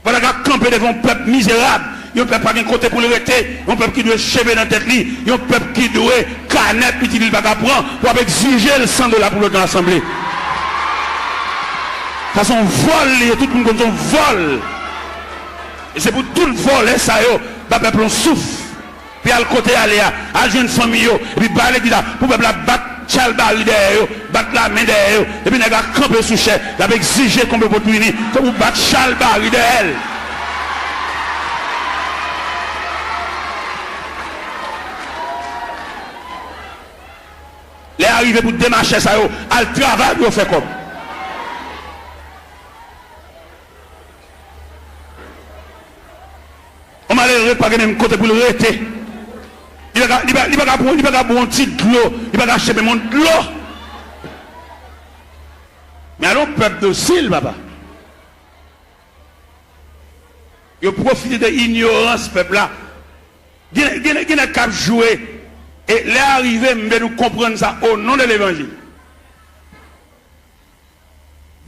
A: Voilà qu'à camper devant un peuple misérable. Il y a un peuple pas de côté pour le rester. Il y a un peuple qui doit chever dans la tête. Il y a un peuple qui doit canette, puis il va prendre pour exiger le $100 pour le dans l'assemblée. Ça c'est un vol, tout le monde comme un vol. Et c'est pour tout le vol, ça y est, le peuple on souffle. Puis à le côté aller à jeune famille, et puis parler qui là, pour le peuple battre chalbari derrière, battre la main derrière, et puis il a campé sous chef, il a exigé qu'on peut punir, comme vous battre chalbari derrière. Les arrivés pour démarcher ça, à le travail, vous faites comme. On m'a l'air pas de même côté pour le rester. Il va pas prendre un petit de l'eau, il va pas acheter mon de l'eau. Mais alors, peuple docile, papa. Il profite de l'ignorance, peuple là. Il n'a qu'à jouer. Et les arrivés, nous comprendre ça au nom de l'évangile.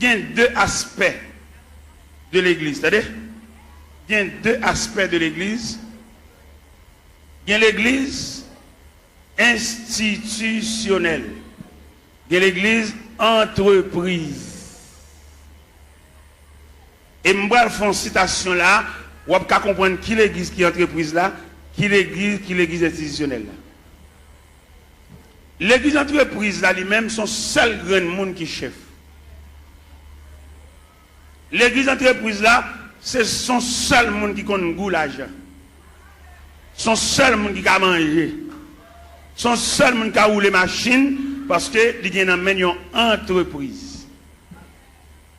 A: Il y a deux aspects de l'église. C'est-à-dire, il y a deux aspects de l'église. Il y a l'église institutionnelle. Il y a l'église entreprise. Et je vais faire une citation là, vous pouvez comprendre qui l'église qui est entreprise là, qui l'église institutionnelle là. L'église entreprise là lui-même son seul grand monde qui chef. L'église entreprise là, c'est son seul monde qui connaît goût l'argent. Son seul monde qui a mangé. Son seul monde qui a roulé machine parce que il y a une entreprise.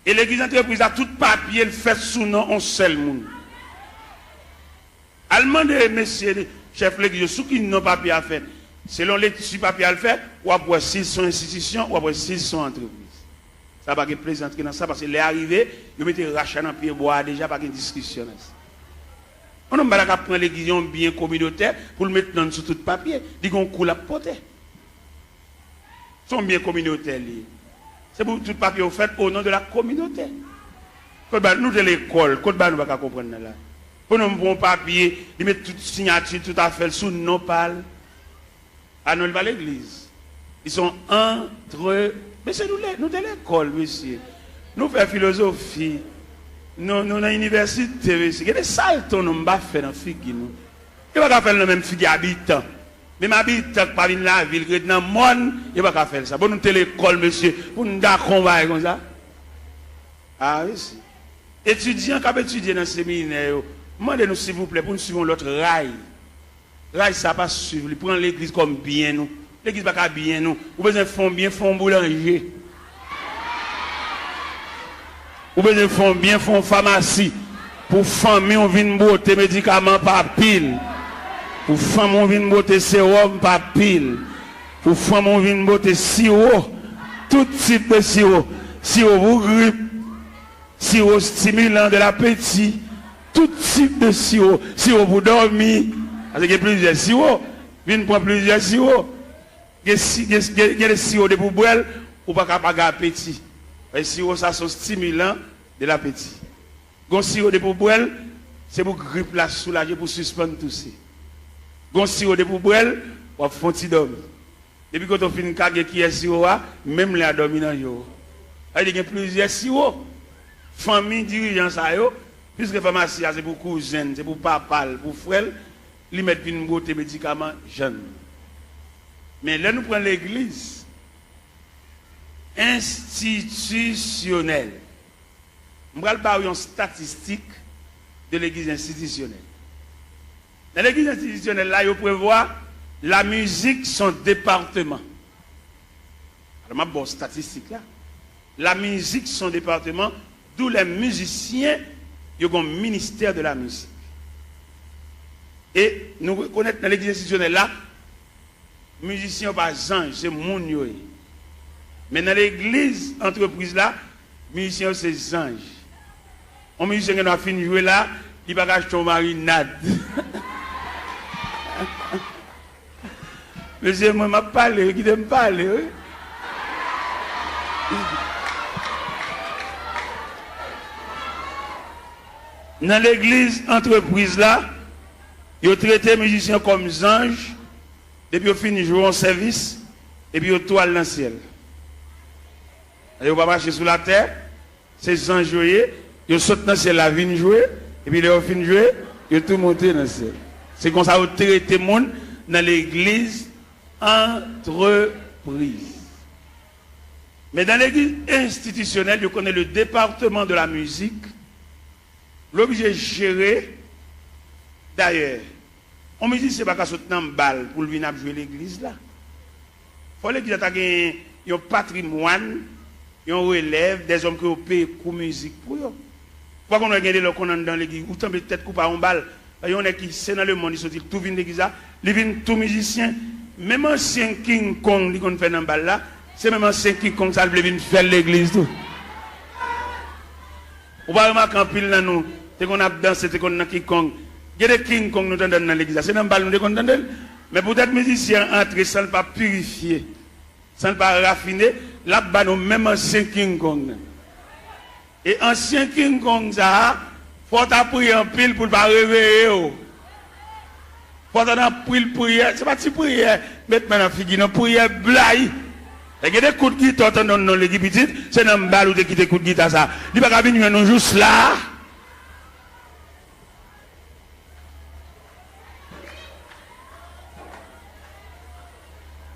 A: Et l'église entreprise a tout papier le fait sous nom un seul monde. Allemand de messieurs chef l'église sous qui n'ont papier à faire. Selon l'étude papier à le faire, ou après s'ils sont institutions, ou après s'ils sont entreprises. Ça va pas plaisanter dans ça parce que les arrivés, ils mettent rachat dans pied bois déjà pas de discussion. On n'a pas prendre l'église bien communautaire pour le mettre dans sous tout papier, dit qu'on coule à porter. Sont bien communautaires. C'est pour tout papier au fait au nom de la communauté. Nous de l'école, quand nous ne pouvons pas comprendre là. Pour nous prendre papier, ils mettent toute signature, tout à fait sous nos pales. À nous pas l'église. Ils sont entre. Mais c'est nous de l'école, monsieur. Nous faisons philosophie. Nous dans l'université, il y a des saltos nous pas faire dans figue nous. Il va faire le même figue habitant. Même habitant pas dans la ville, dans le monde, il va faire ça. Pour nous de l'école, monsieur, pour nous dar combat comme ça. Ah oui, si. Étudiants qui étudié dans le séminaire, demandez-nous s'il vous plaît pour nous suivre l'autre rail. Rail ça pas suivre, prendre l'église comme bien nous. L'église pas bien nous. Vous besoin font bien font boulanger. Vous besoin font bien font pharmacie. Pour famille on vient botter médicaments par pile. Pour femme on vient botter sérum par pile. Pour femme on vient botter sirop, tout type de sirop. Sirop pour grippe, sirop stimulant de l'appétit, tout type de sirop, sirop pour dormir. Parce qu'il y a plusieurs sirops, viens prendre plusieurs sirops. Il y a des sirops de pour boire ou pas capable appétit. Les sirops ça sont stimulants de l'appétit. Les sirops de pour boire, c'est pour grippe la soulager pour suspendre tout ça. Les sirops de pour boire, on va faire dormir. Depuis que on finit de qui est sirop, même les dormir dans yo. Il y a plusieurs sirops. Famille dirigeant ça yo, puisque pharmacie c'est pour cousine, c'est pour papa, pour frère. Ils mettent une beauté médicaments jeunes. Mais là, nous prenons l'église institutionnelle. Nous allons parler une statistique de l'église institutionnelle. Dans l'église institutionnelle, là, il prévoit la musique, son département. Alors, je vais statistique là. La musique, son département, d'où les musiciens, ils ont un ministère de la musique. Et nous reconnaissons dans l'église institutionnelle là, musiciens pas ange, c'est moun yo. Mais dans l'église entreprise là, musiciens c'est ange. Un musicien qui a fini de jouer là, il va acheter ton marinade. Monsieur, moi m'a parlé, qui t'aime parler. Oui? Dans l'église entreprise là, ils ont traité les musiciens comme des anges, depuis qu'ils finissent de jouer en service, et puis ils toilent dans le ciel. Ils ne vont pas marcher sous la terre, ces anges joués, ils sautent dans le ciel, la vigne jouer, et puis ils ont fini de jouer, ils ont tout monté dans le ciel. C'est comme ça qu'ils ont traité le monde dans l'église entreprise. Mais dans l'église institutionnelle, ils connaissent le département de la musique, l'objet de gérer. D'ailleurs, on me dit que ce n'est pas qu'à sauter dans une balle pour venir jouer l'église là. Il faut l'église ait un patrimoine, un relève, des hommes qui ont payé pour musique pour eux. Pourquoi on a gagné le qu'on dans l'église, ou peut-être couper en balle, il y en a qui sont dans le monde, ils sont dit tout vient de l'église là, ils viennent tout musicien, même ancien King Kong qui fait dans balle là, c'est même ancien King Kong ça vient faire l'église tout. On va remarquer en pile dans nous, c'est qu'on a dansé, c'est qu'on a King Kong. Il y a des King Kong nous entendons dans l'église. C'est dans le ballon nous entendons. Mais peut-être musiciens entrer sans ne pas purifier, sans ne pas raffiner, là-bas nous même ancien King Kong. Et ancien King Kong ça, faut prier en pile pour ne pas réveiller. Faut en prière, c'est pas une prière, mettre maintenant figure dans prière blague. Il y a des coups de guitare dans l'église, c'est dans le ballon qui te coups de guitare ça. Il va pas venir nous juste là.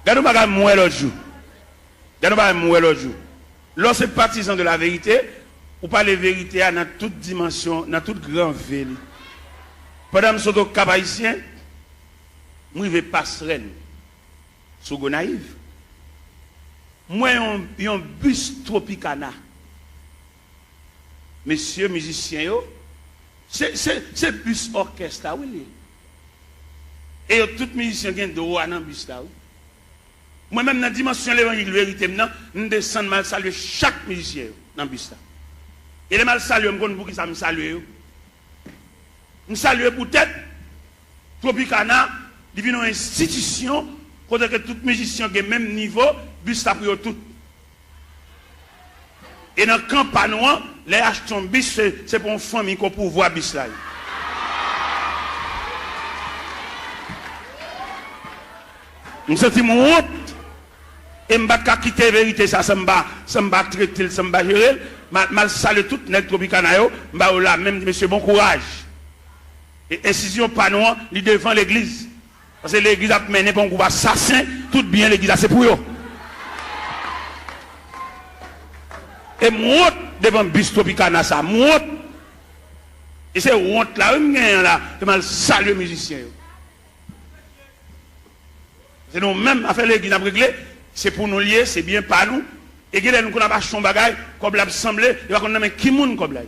A: Regardez-nous pas mourir l'autre jour. Regardez-nous pas mourir l'autre jour. Lorsque partisan de la vérité, ou pas la vérité dans toute dimension, dans toute grande ville. Pendant que je suis au Cap Haïtien, je vais passer sur Gonaïve. Moi, j'ai un bus Tropicana. Messieurs musiciens, c'est bus orchestre, oui. Et tout musicien qui a droit dans le bus là. Moi-même, dans la dimension de l'évangile vérité, je descends mal saluer chaque musicien dans le bus là. Et les mal saluer, je ne sais pas qui ça me salue. Je salue peut-être Tropicana, il y a une institution, côté que tout musicien qui est même niveau, bus là pour tout. Et dans le campagne, les achetons bus, c'est pour une famille qu'on peut voir bus là. Je sens mon honte. Et je ne vais pas quitter la vérité, ça ne va pas traiter, ça ne va pas gérer. Je salue tout le Tropicana, je vais là, même monsieur, bon courage. Et incision pas non, il devant l'église. Parce que l'église a mené pour un groupe assassin, tout bien l'église, c'est pour eux. Et moi, devant le bus Tropicana, ça, moi. Et c'est honte là, je vais saluer les musiciens. C'est nous-mêmes, à faire l'église à régler, c'est pour nous lier, c'est bien pas nous. Et que nous avons acheté un bagage, comme l'a semblé, il va qu'on ait qui moun comme là.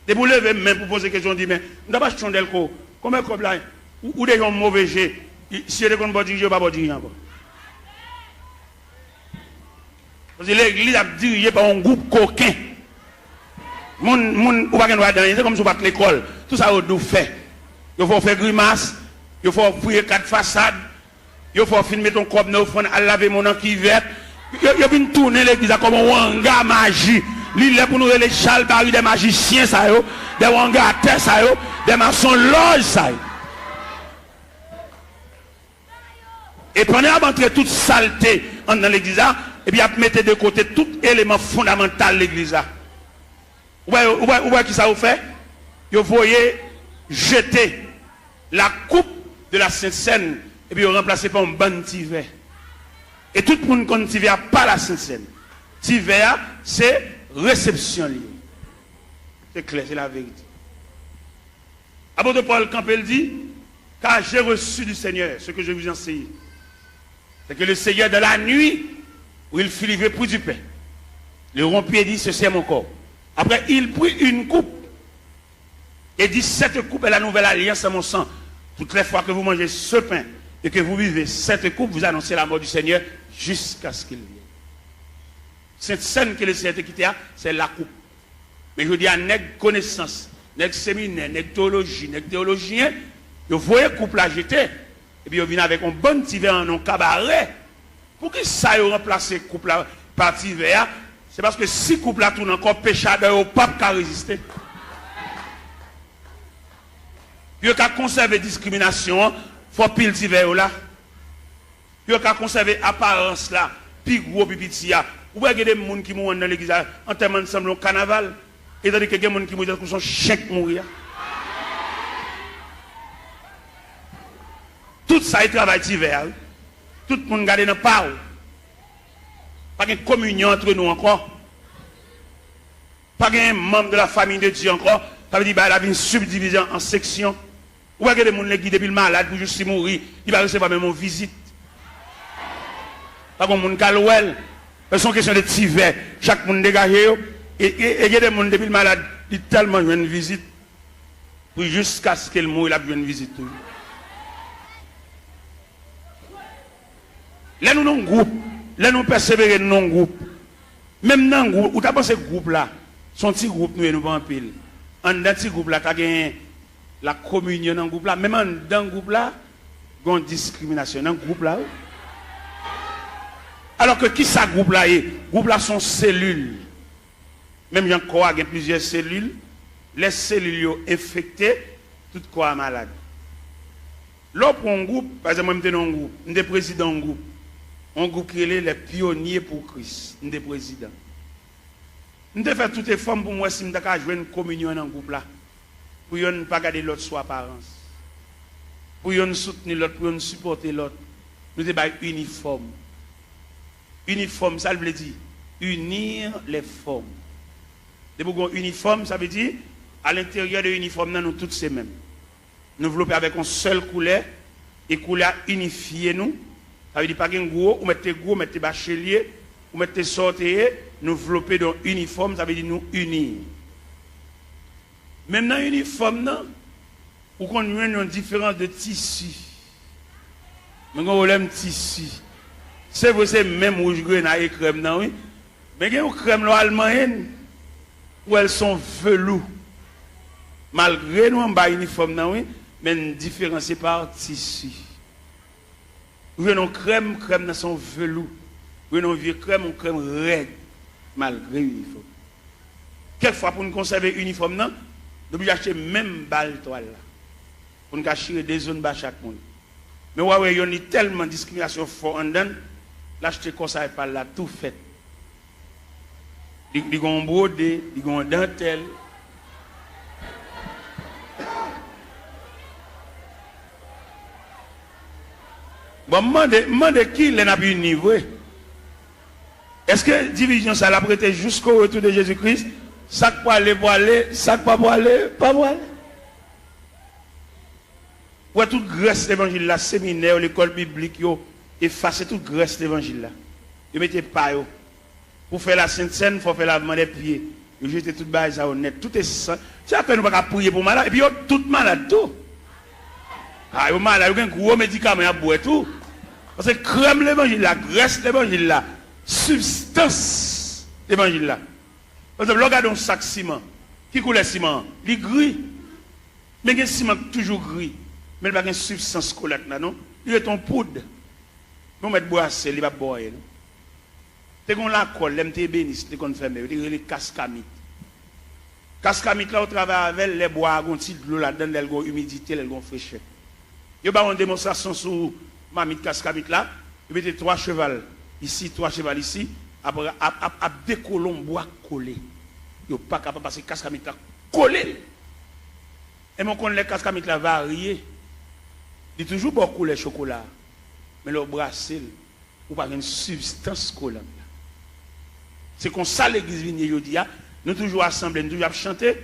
A: Et vous levez même pour poser question, dit, mais nous avons acheté un delco, combien comme là, ou des gens mauvais jets, si vous avez dirigé, vous ne pouvez pas diriger encore. Parce que l'église a dirigé par un groupe coquin. Ou pas c'est comme si vous battez l'école. Tout ça, vous fait. Il faut faire grimace, il faut fouiller 4 façades, il faut filmer ton corps neuf, il faut laver mon qui vert. Il faut tourner l'église comme un wanga magie. Il est pour nous les chalbari des magiciens, des wanga à terre, des maçons loges. Et pendant à entrer toute saleté dans l'église, et puis à mettre de côté tout élément fondamental de l'église. Vous voyez qui ça vous fait? Vous voyez jeter la coupe de la Sainte Seine et puis remplacer par un bon tiver. Et tout le monde connaît tiver pas la Sainte Seine. Tiver, c'est réception liée. C'est clair, c'est la vérité. Apôtre Paul Campbell dit, car j'ai reçu du Seigneur ce que je vous enseigne. C'est que le Seigneur de la nuit, où il fut livré pour du pain, le rompit et dit, ceci est mon corps. Après, il prit une coupe et dit, cette coupe est la nouvelle alliance à mon sang. Toutes les fois que vous mangez ce pain et que vous vivez cette coupe, vous annoncez la mort du Seigneur jusqu'à ce qu'il vienne. Cette scène que le Seigneur quitté, c'est la coupe. Mais je dis à nègre connaissance, nègre séminaire, nègre théologie, nègre théologien, vous voyez coupe la jeter, et puis vous venez avec un bon petit verre en un cabaret. Pour que ça ait remplacé coupe la par petit verre, c'est parce que si coupe la tourne encore péchadeur au pape qui a résisté. Puis qu'à conserver discrimination, il faut pile petit verre là. Puis qu'à conserver apparence là, puis gros pipitia. Vous voyez des gens qui mourent dans l'église en termes ensemble au carnaval, et tandis que des gens qui mourent dans son chèque mourir. Tout ça est travail d'hiver. Tout le monde garde dans le parole. Pas de communion entre nous encore. Pas de membre de la famille de Dieu encore. Ça veut dire qu'il y a une subdivision en sections. Ou pas que les gens qui depuis le malade pour juste mourir, il va recevoir même une visite. Pas comme les gens qui c'est une question de tiver. Chaque monde dégagé. Et il y a des gens depuis le malade, ils tellement une visite. Pour jusqu'à ce qu'il meure, il a une visite. Là, nous avons un groupe. Là, nous persévérons dans un groupe. Même dans un groupe, où tu as pensé ce groupe-là, son petit groupe, nous ne pas en pile. En dans ce groupe-là, tu as gagné la communion dans le groupe-là. Même dans le groupe-là, il y a une discrimination dans le groupe-là. Alors que qui ça groupe-là est? Le groupe-là sont cellules. Même il y a plusieurs cellules. Les cellules sont infectées, tout corps malade. Là, pour un groupe, par exemple, moi, je suis dans un groupe, je suis président d'un groupe. Un groupe qui est les pionniers pour Christ. Je suis président. Je vais faire toutes les formes pour moi si je vais jouer une communion dans un groupe là. Pour ne pas garder l'autre sous apparence. Pour ne soutenir l'autre, pour ne supporter l'autre. Nous devons être uniformes. Uniforme, ça veut dire unir les formes. De pour uniforme, ça veut dire à l'intérieur de l'uniforme, nous tous ces mêmes. Nous développer avec une seule couleur et couleur unifiée nous. Ça veut dire pas qu'un gros, ou mettez bachelier, ou mettez sortir, nous développer dans uniforme, ça veut dire nous unir. Même dans l'uniforme, Ou qu'on a une différence de tissu. Mais on a un tissu. C'est vrai, c'est même rouge grenade et crème, non, oui. Mais il y a une crème allemande où elles sont velours. Malgré nous, on a un uniforme, non, oui, mais une différence par tissu. Vous avez une crème, dans son velours. Vous avez une vieux crème raide, malgré l'uniforme. Quelquefois, pour nous conserver l'uniforme, nous devons acheter même balle toile là. Pour nous cacher des zones bas chaque monde. Mais ouais, il y a tellement de discrimination fort en dedans, l'acheter comme ça et pas là, tout fait. Ils ont brodé, ils ont dentelle. Bon, demandez qui n'a pas eu niveau. Est-ce que division ça l'a prêté jusqu'au retour de Jésus-Christ? Ça pour aller, ça pas pour aller, pas pour aller. Ouais, toute grâce l'évangile là, séminaire, l'école biblique, effacer toute grâce l'évangile là. Ils mettez pas yo. Pour faire la Sainte Seine, il faut faire lavement des pieds. Ils jetez toute base à honnête. Tout est ça. C'est à peine nous pas prier pour malade. Et puis, tout malade tout. Ah, yo malade, yo un gros médicament à boire tout. Parce que crème l'évangile là, graisse l'évangile là, substance l'évangile là. Par exemple, regardez un sac ciment. Qui coule le ciment? Il est gris. Mais il ciment toujours gris. Mais il n'y a pas de substance collante là, non? Il est en poudre. Nous mettons boisser, il va boire. C'est qu'on la colle, l'MT bénis, c'est qu'on fait, il y a les cascamites. Cascamites là, on travaille avec les bois, on tire de l'eau là-dedans, elles ont humidité, elles ont fraîcheur. Il y a une démonstration sur mamite cascamite là, il mettait 3 chevals ici, 3 chevals ici, après, à des colons bois collés. Il n'y a pas capable de passer cascamite là collé. Et mon connaît les cascamites là variés. Il y a toujours beaucoup de chocolat. Mais le brassel, ou pas une substance collante. C'est comme ça l'église vient nous toujours assemblés, nous toujours chanter,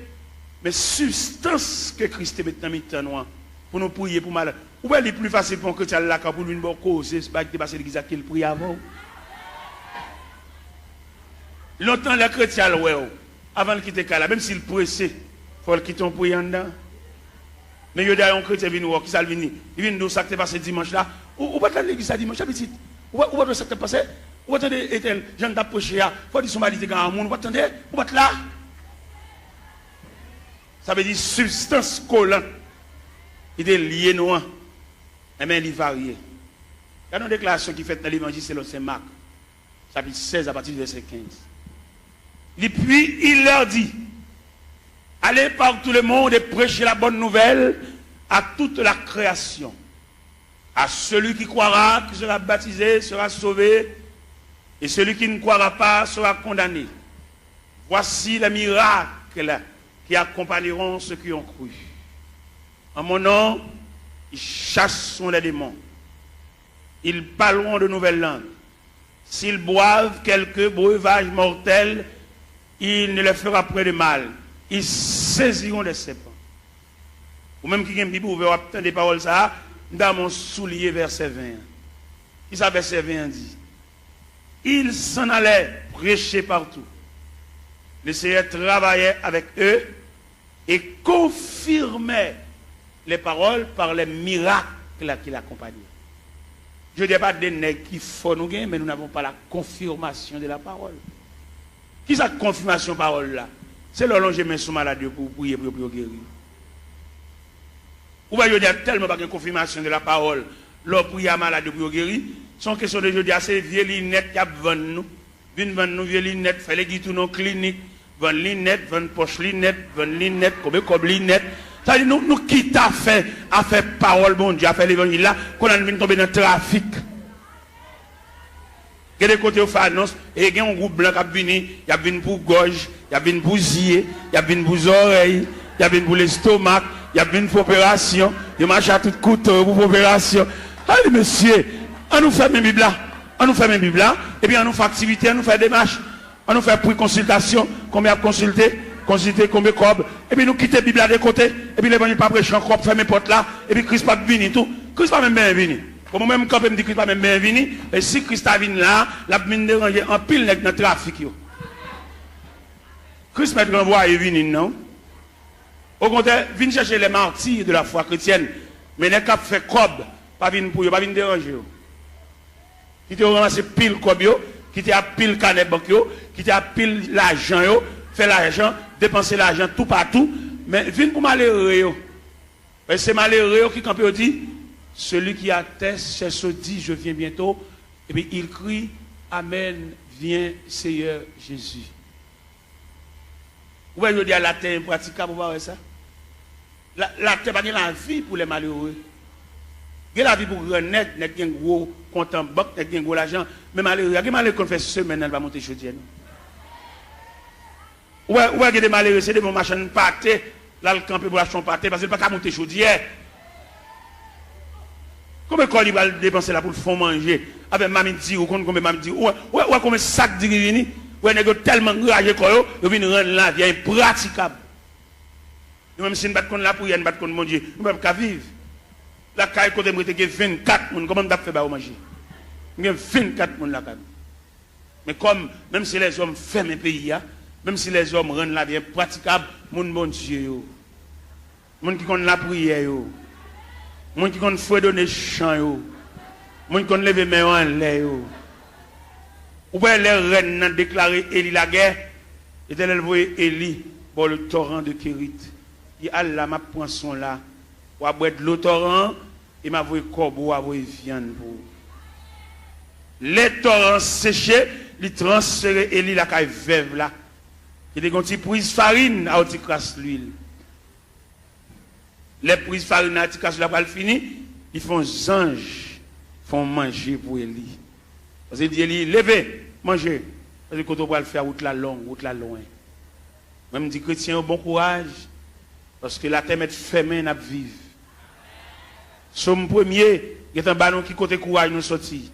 A: mais substance que Christ met dans notre pour nous prier pour mal. Ou bien il est plus facile pour un chrétien là pour lui une bonne cause, c'est pas que passer l'église qu'il prie avant. Longtemps les chrétiens avant de quitter Kala, même s'il pressé, il faut le quitter en priant dedans. Mais il y a un chrétien qui vient qui ça vient, il vient nous ça qui passé dimanche là. Ou pas l'église à dimanche petit. Ou pas ça qui passé. Vous attendez, Ethel, Jean d'approcher, il faut dire son mari est grand monde, vous attendez, vous êtes là. Ça veut dire substance collante. Il est lié noir. Mais il est varié. Il y a une déclaration qui fait dans l'évangile selon Saint Marc, chapitre 16 à partir du verset 15. Et puis il leur dit, allez par tout le monde et prêchez la bonne nouvelle à toute la création. À celui qui croira, qui sera baptisé, sera sauvé. Et celui qui ne croira pas sera condamné. Voici les miracles qui accompagneront ceux qui ont cru. En mon nom, ils chasseront les démons. Ils parleront de nouvelles langues. S'ils boivent quelques breuvages mortels, il ne leur fera point de mal. Ils saisiront des serpents. Ou même qui a une Bible ouverte, des paroles ça, dans mon soulier, verset 20. Qui ça, verset 20 dit? Ils s'en allaient prêcher partout. Le Seigneur travaillait avec eux et confirmait les paroles par les miracles qui l'accompagnaient. Je ne dis pas des nègres qui font nous gagner, mais nous n'avons pas la confirmation de la parole. Qui est cette confirmation de la parole là? C'est le long je mets sous maladie pour prier pour guérir. Ou bien je dis tellement pas de confirmation de la parole, leur prière maladie pour guérir. Son question de jeudi, c'est vieux lunettes qui vendent nous. Viennent vendre nous vieux lunettes, fait les guides nos cliniques, vendent lunettes, vendent poche lunettes, vendent lunettes, comme lunettes. Ça dit nous qui t'a fait à faire parole bon Dieu, à faire l'évangile là, qu'on a venu tomber dans le trafic. Il y a des côtés où fait annonce, et il y a un groupe blanc qui a venu, il y a venu pour gorge, il y a venu pour zier, il y a venu pour oreilles, il y a venu pour l'estomac, il y a venu pour opération, il marche à tout couteau pour opération. Allez monsieur, on nous fait mes Bibles là, on nous fait mes Bibles là, et puis on nous fait activité, on nous fait démarche, on nous fait pour consultation, combien à consulter combien de cob, et puis nous quitter la Bible là de côté, et puis l'évangile pas prêcher encore, faire mes portes là, et puis Christ pas venu tout, Christ pas même bien venu. Pour moi-même, quand je me dis Christ pas même bien venu, et si Christ a venu là, la mine déranger en pile dans le trafic. Christ m'a renvoyé venu, non? Au contraire, viens chercher les martyrs de la foi chrétienne. Mais les cap fait cob, pas venir pour eux, pas venir déranger. Qui te ramassé pile cob, qui te a pile canet banque, qui te a pile l'argent, fait l'argent, dépenser l'argent tout partout. Mais viens pour malheureux. C'est malheureux qui quand dit, celui qui atteste, c'est ce dit, je viens bientôt. Et puis il crie, Amen, viens Seigneur Jésus. Vous voyez, je dis à la terre impraticable, vous voyez ça? La terre, pas la vie pour les malheureux. Il y a la vie pour les net, il y a un gros compte en banque, il y a un gros l'argent. Mais malheureux, il y a des malheureux qui fait semaine, elle va monter chaudière. Ouais, il y a des malheureux, c'est des bons machins pâtés, là, le camp pour acheter un pâté, parce qu'il ne peut pas monter chaudière. Combien de il va dépenser là pour le fond manger? Avec mamie dit, ou combien mamie dit, ouais, combien de sacs de rivini? Ouais, il y a tellement de rage, il vient rendre la vie impraticable. Même si nous battons la prière, nous battons mon Dieu, nous ne pouvons pas vivre. La caille côté moi, il y a 24 personnes, comment on peut faire manger? Il y a 24 personnes là. Mais comme, même si les hommes ferment un pays, même si les hommes rendent la vie impraticable, mon Dieu, mon qui connaît la prière, mon qui connaît fouet donner chant, mon qui connaît lever main en l'air. Ou bien les reines ont déclaré Élie la guerre, et elle voyait Élie pour le torrent de Kérit. Il dit, Allah m'a pris son là, ou à boire de l'eau torrent, et m'a voulu corbeau, à voulu viande pour. Les torrents séchés, ils transféraient Élie la caille veuve là. Il dit, quand il prise farine, à il crasse l'huile. Les prises farine, à il crasse la balle fini, ils font anges, font manger pour Élie. Parce qu'il dit, Élie, levez, mangez. Parce que quand on va le faire, route la longue, route la loin. Même dit, chrétien, bon courage. Parce que la terre est fermée, à vivre. Somme premier, il y a un ballon qui côté courage nous sortit.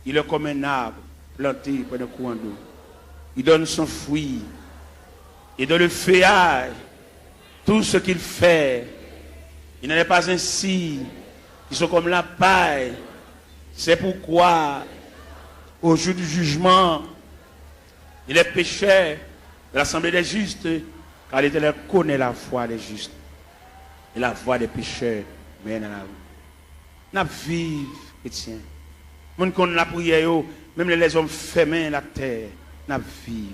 A: Il est comme un arbre planté près d'un courant d'eau. Il donne son fruit. Et dans le feuillage, tout ce qu'il fait, il n'en est pas ainsi. Ils sont comme la paille. C'est pourquoi, au jour du jugement, il est pécheur de l'assemblée des justes, car l'Éternel connaît la foi des justes. Et la voix des pécheurs mène à la rue. N'a vive, chrétien. Même quand on la prière, même les hommes fermés la terre, n'a vive.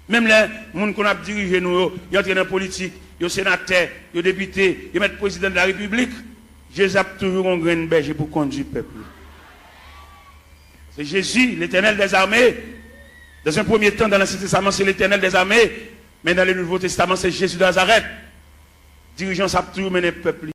A: Même les gens qu'on a dirigé nous, ils entrent dans la politique, ils sont sénateurs, ils sont députés, ils mettent président de la République. Jésus a toujours un grain de berger pour conduire le peuple. C'est Jésus, l'Éternel des armées. Dans un premier temps, dans l'Ancien Testament, c'est l'Éternel des armées. Mais dans le Nouveau Testament, c'est Jésus de Nazareth. Dirigeant, ça a toujours mené le peuple.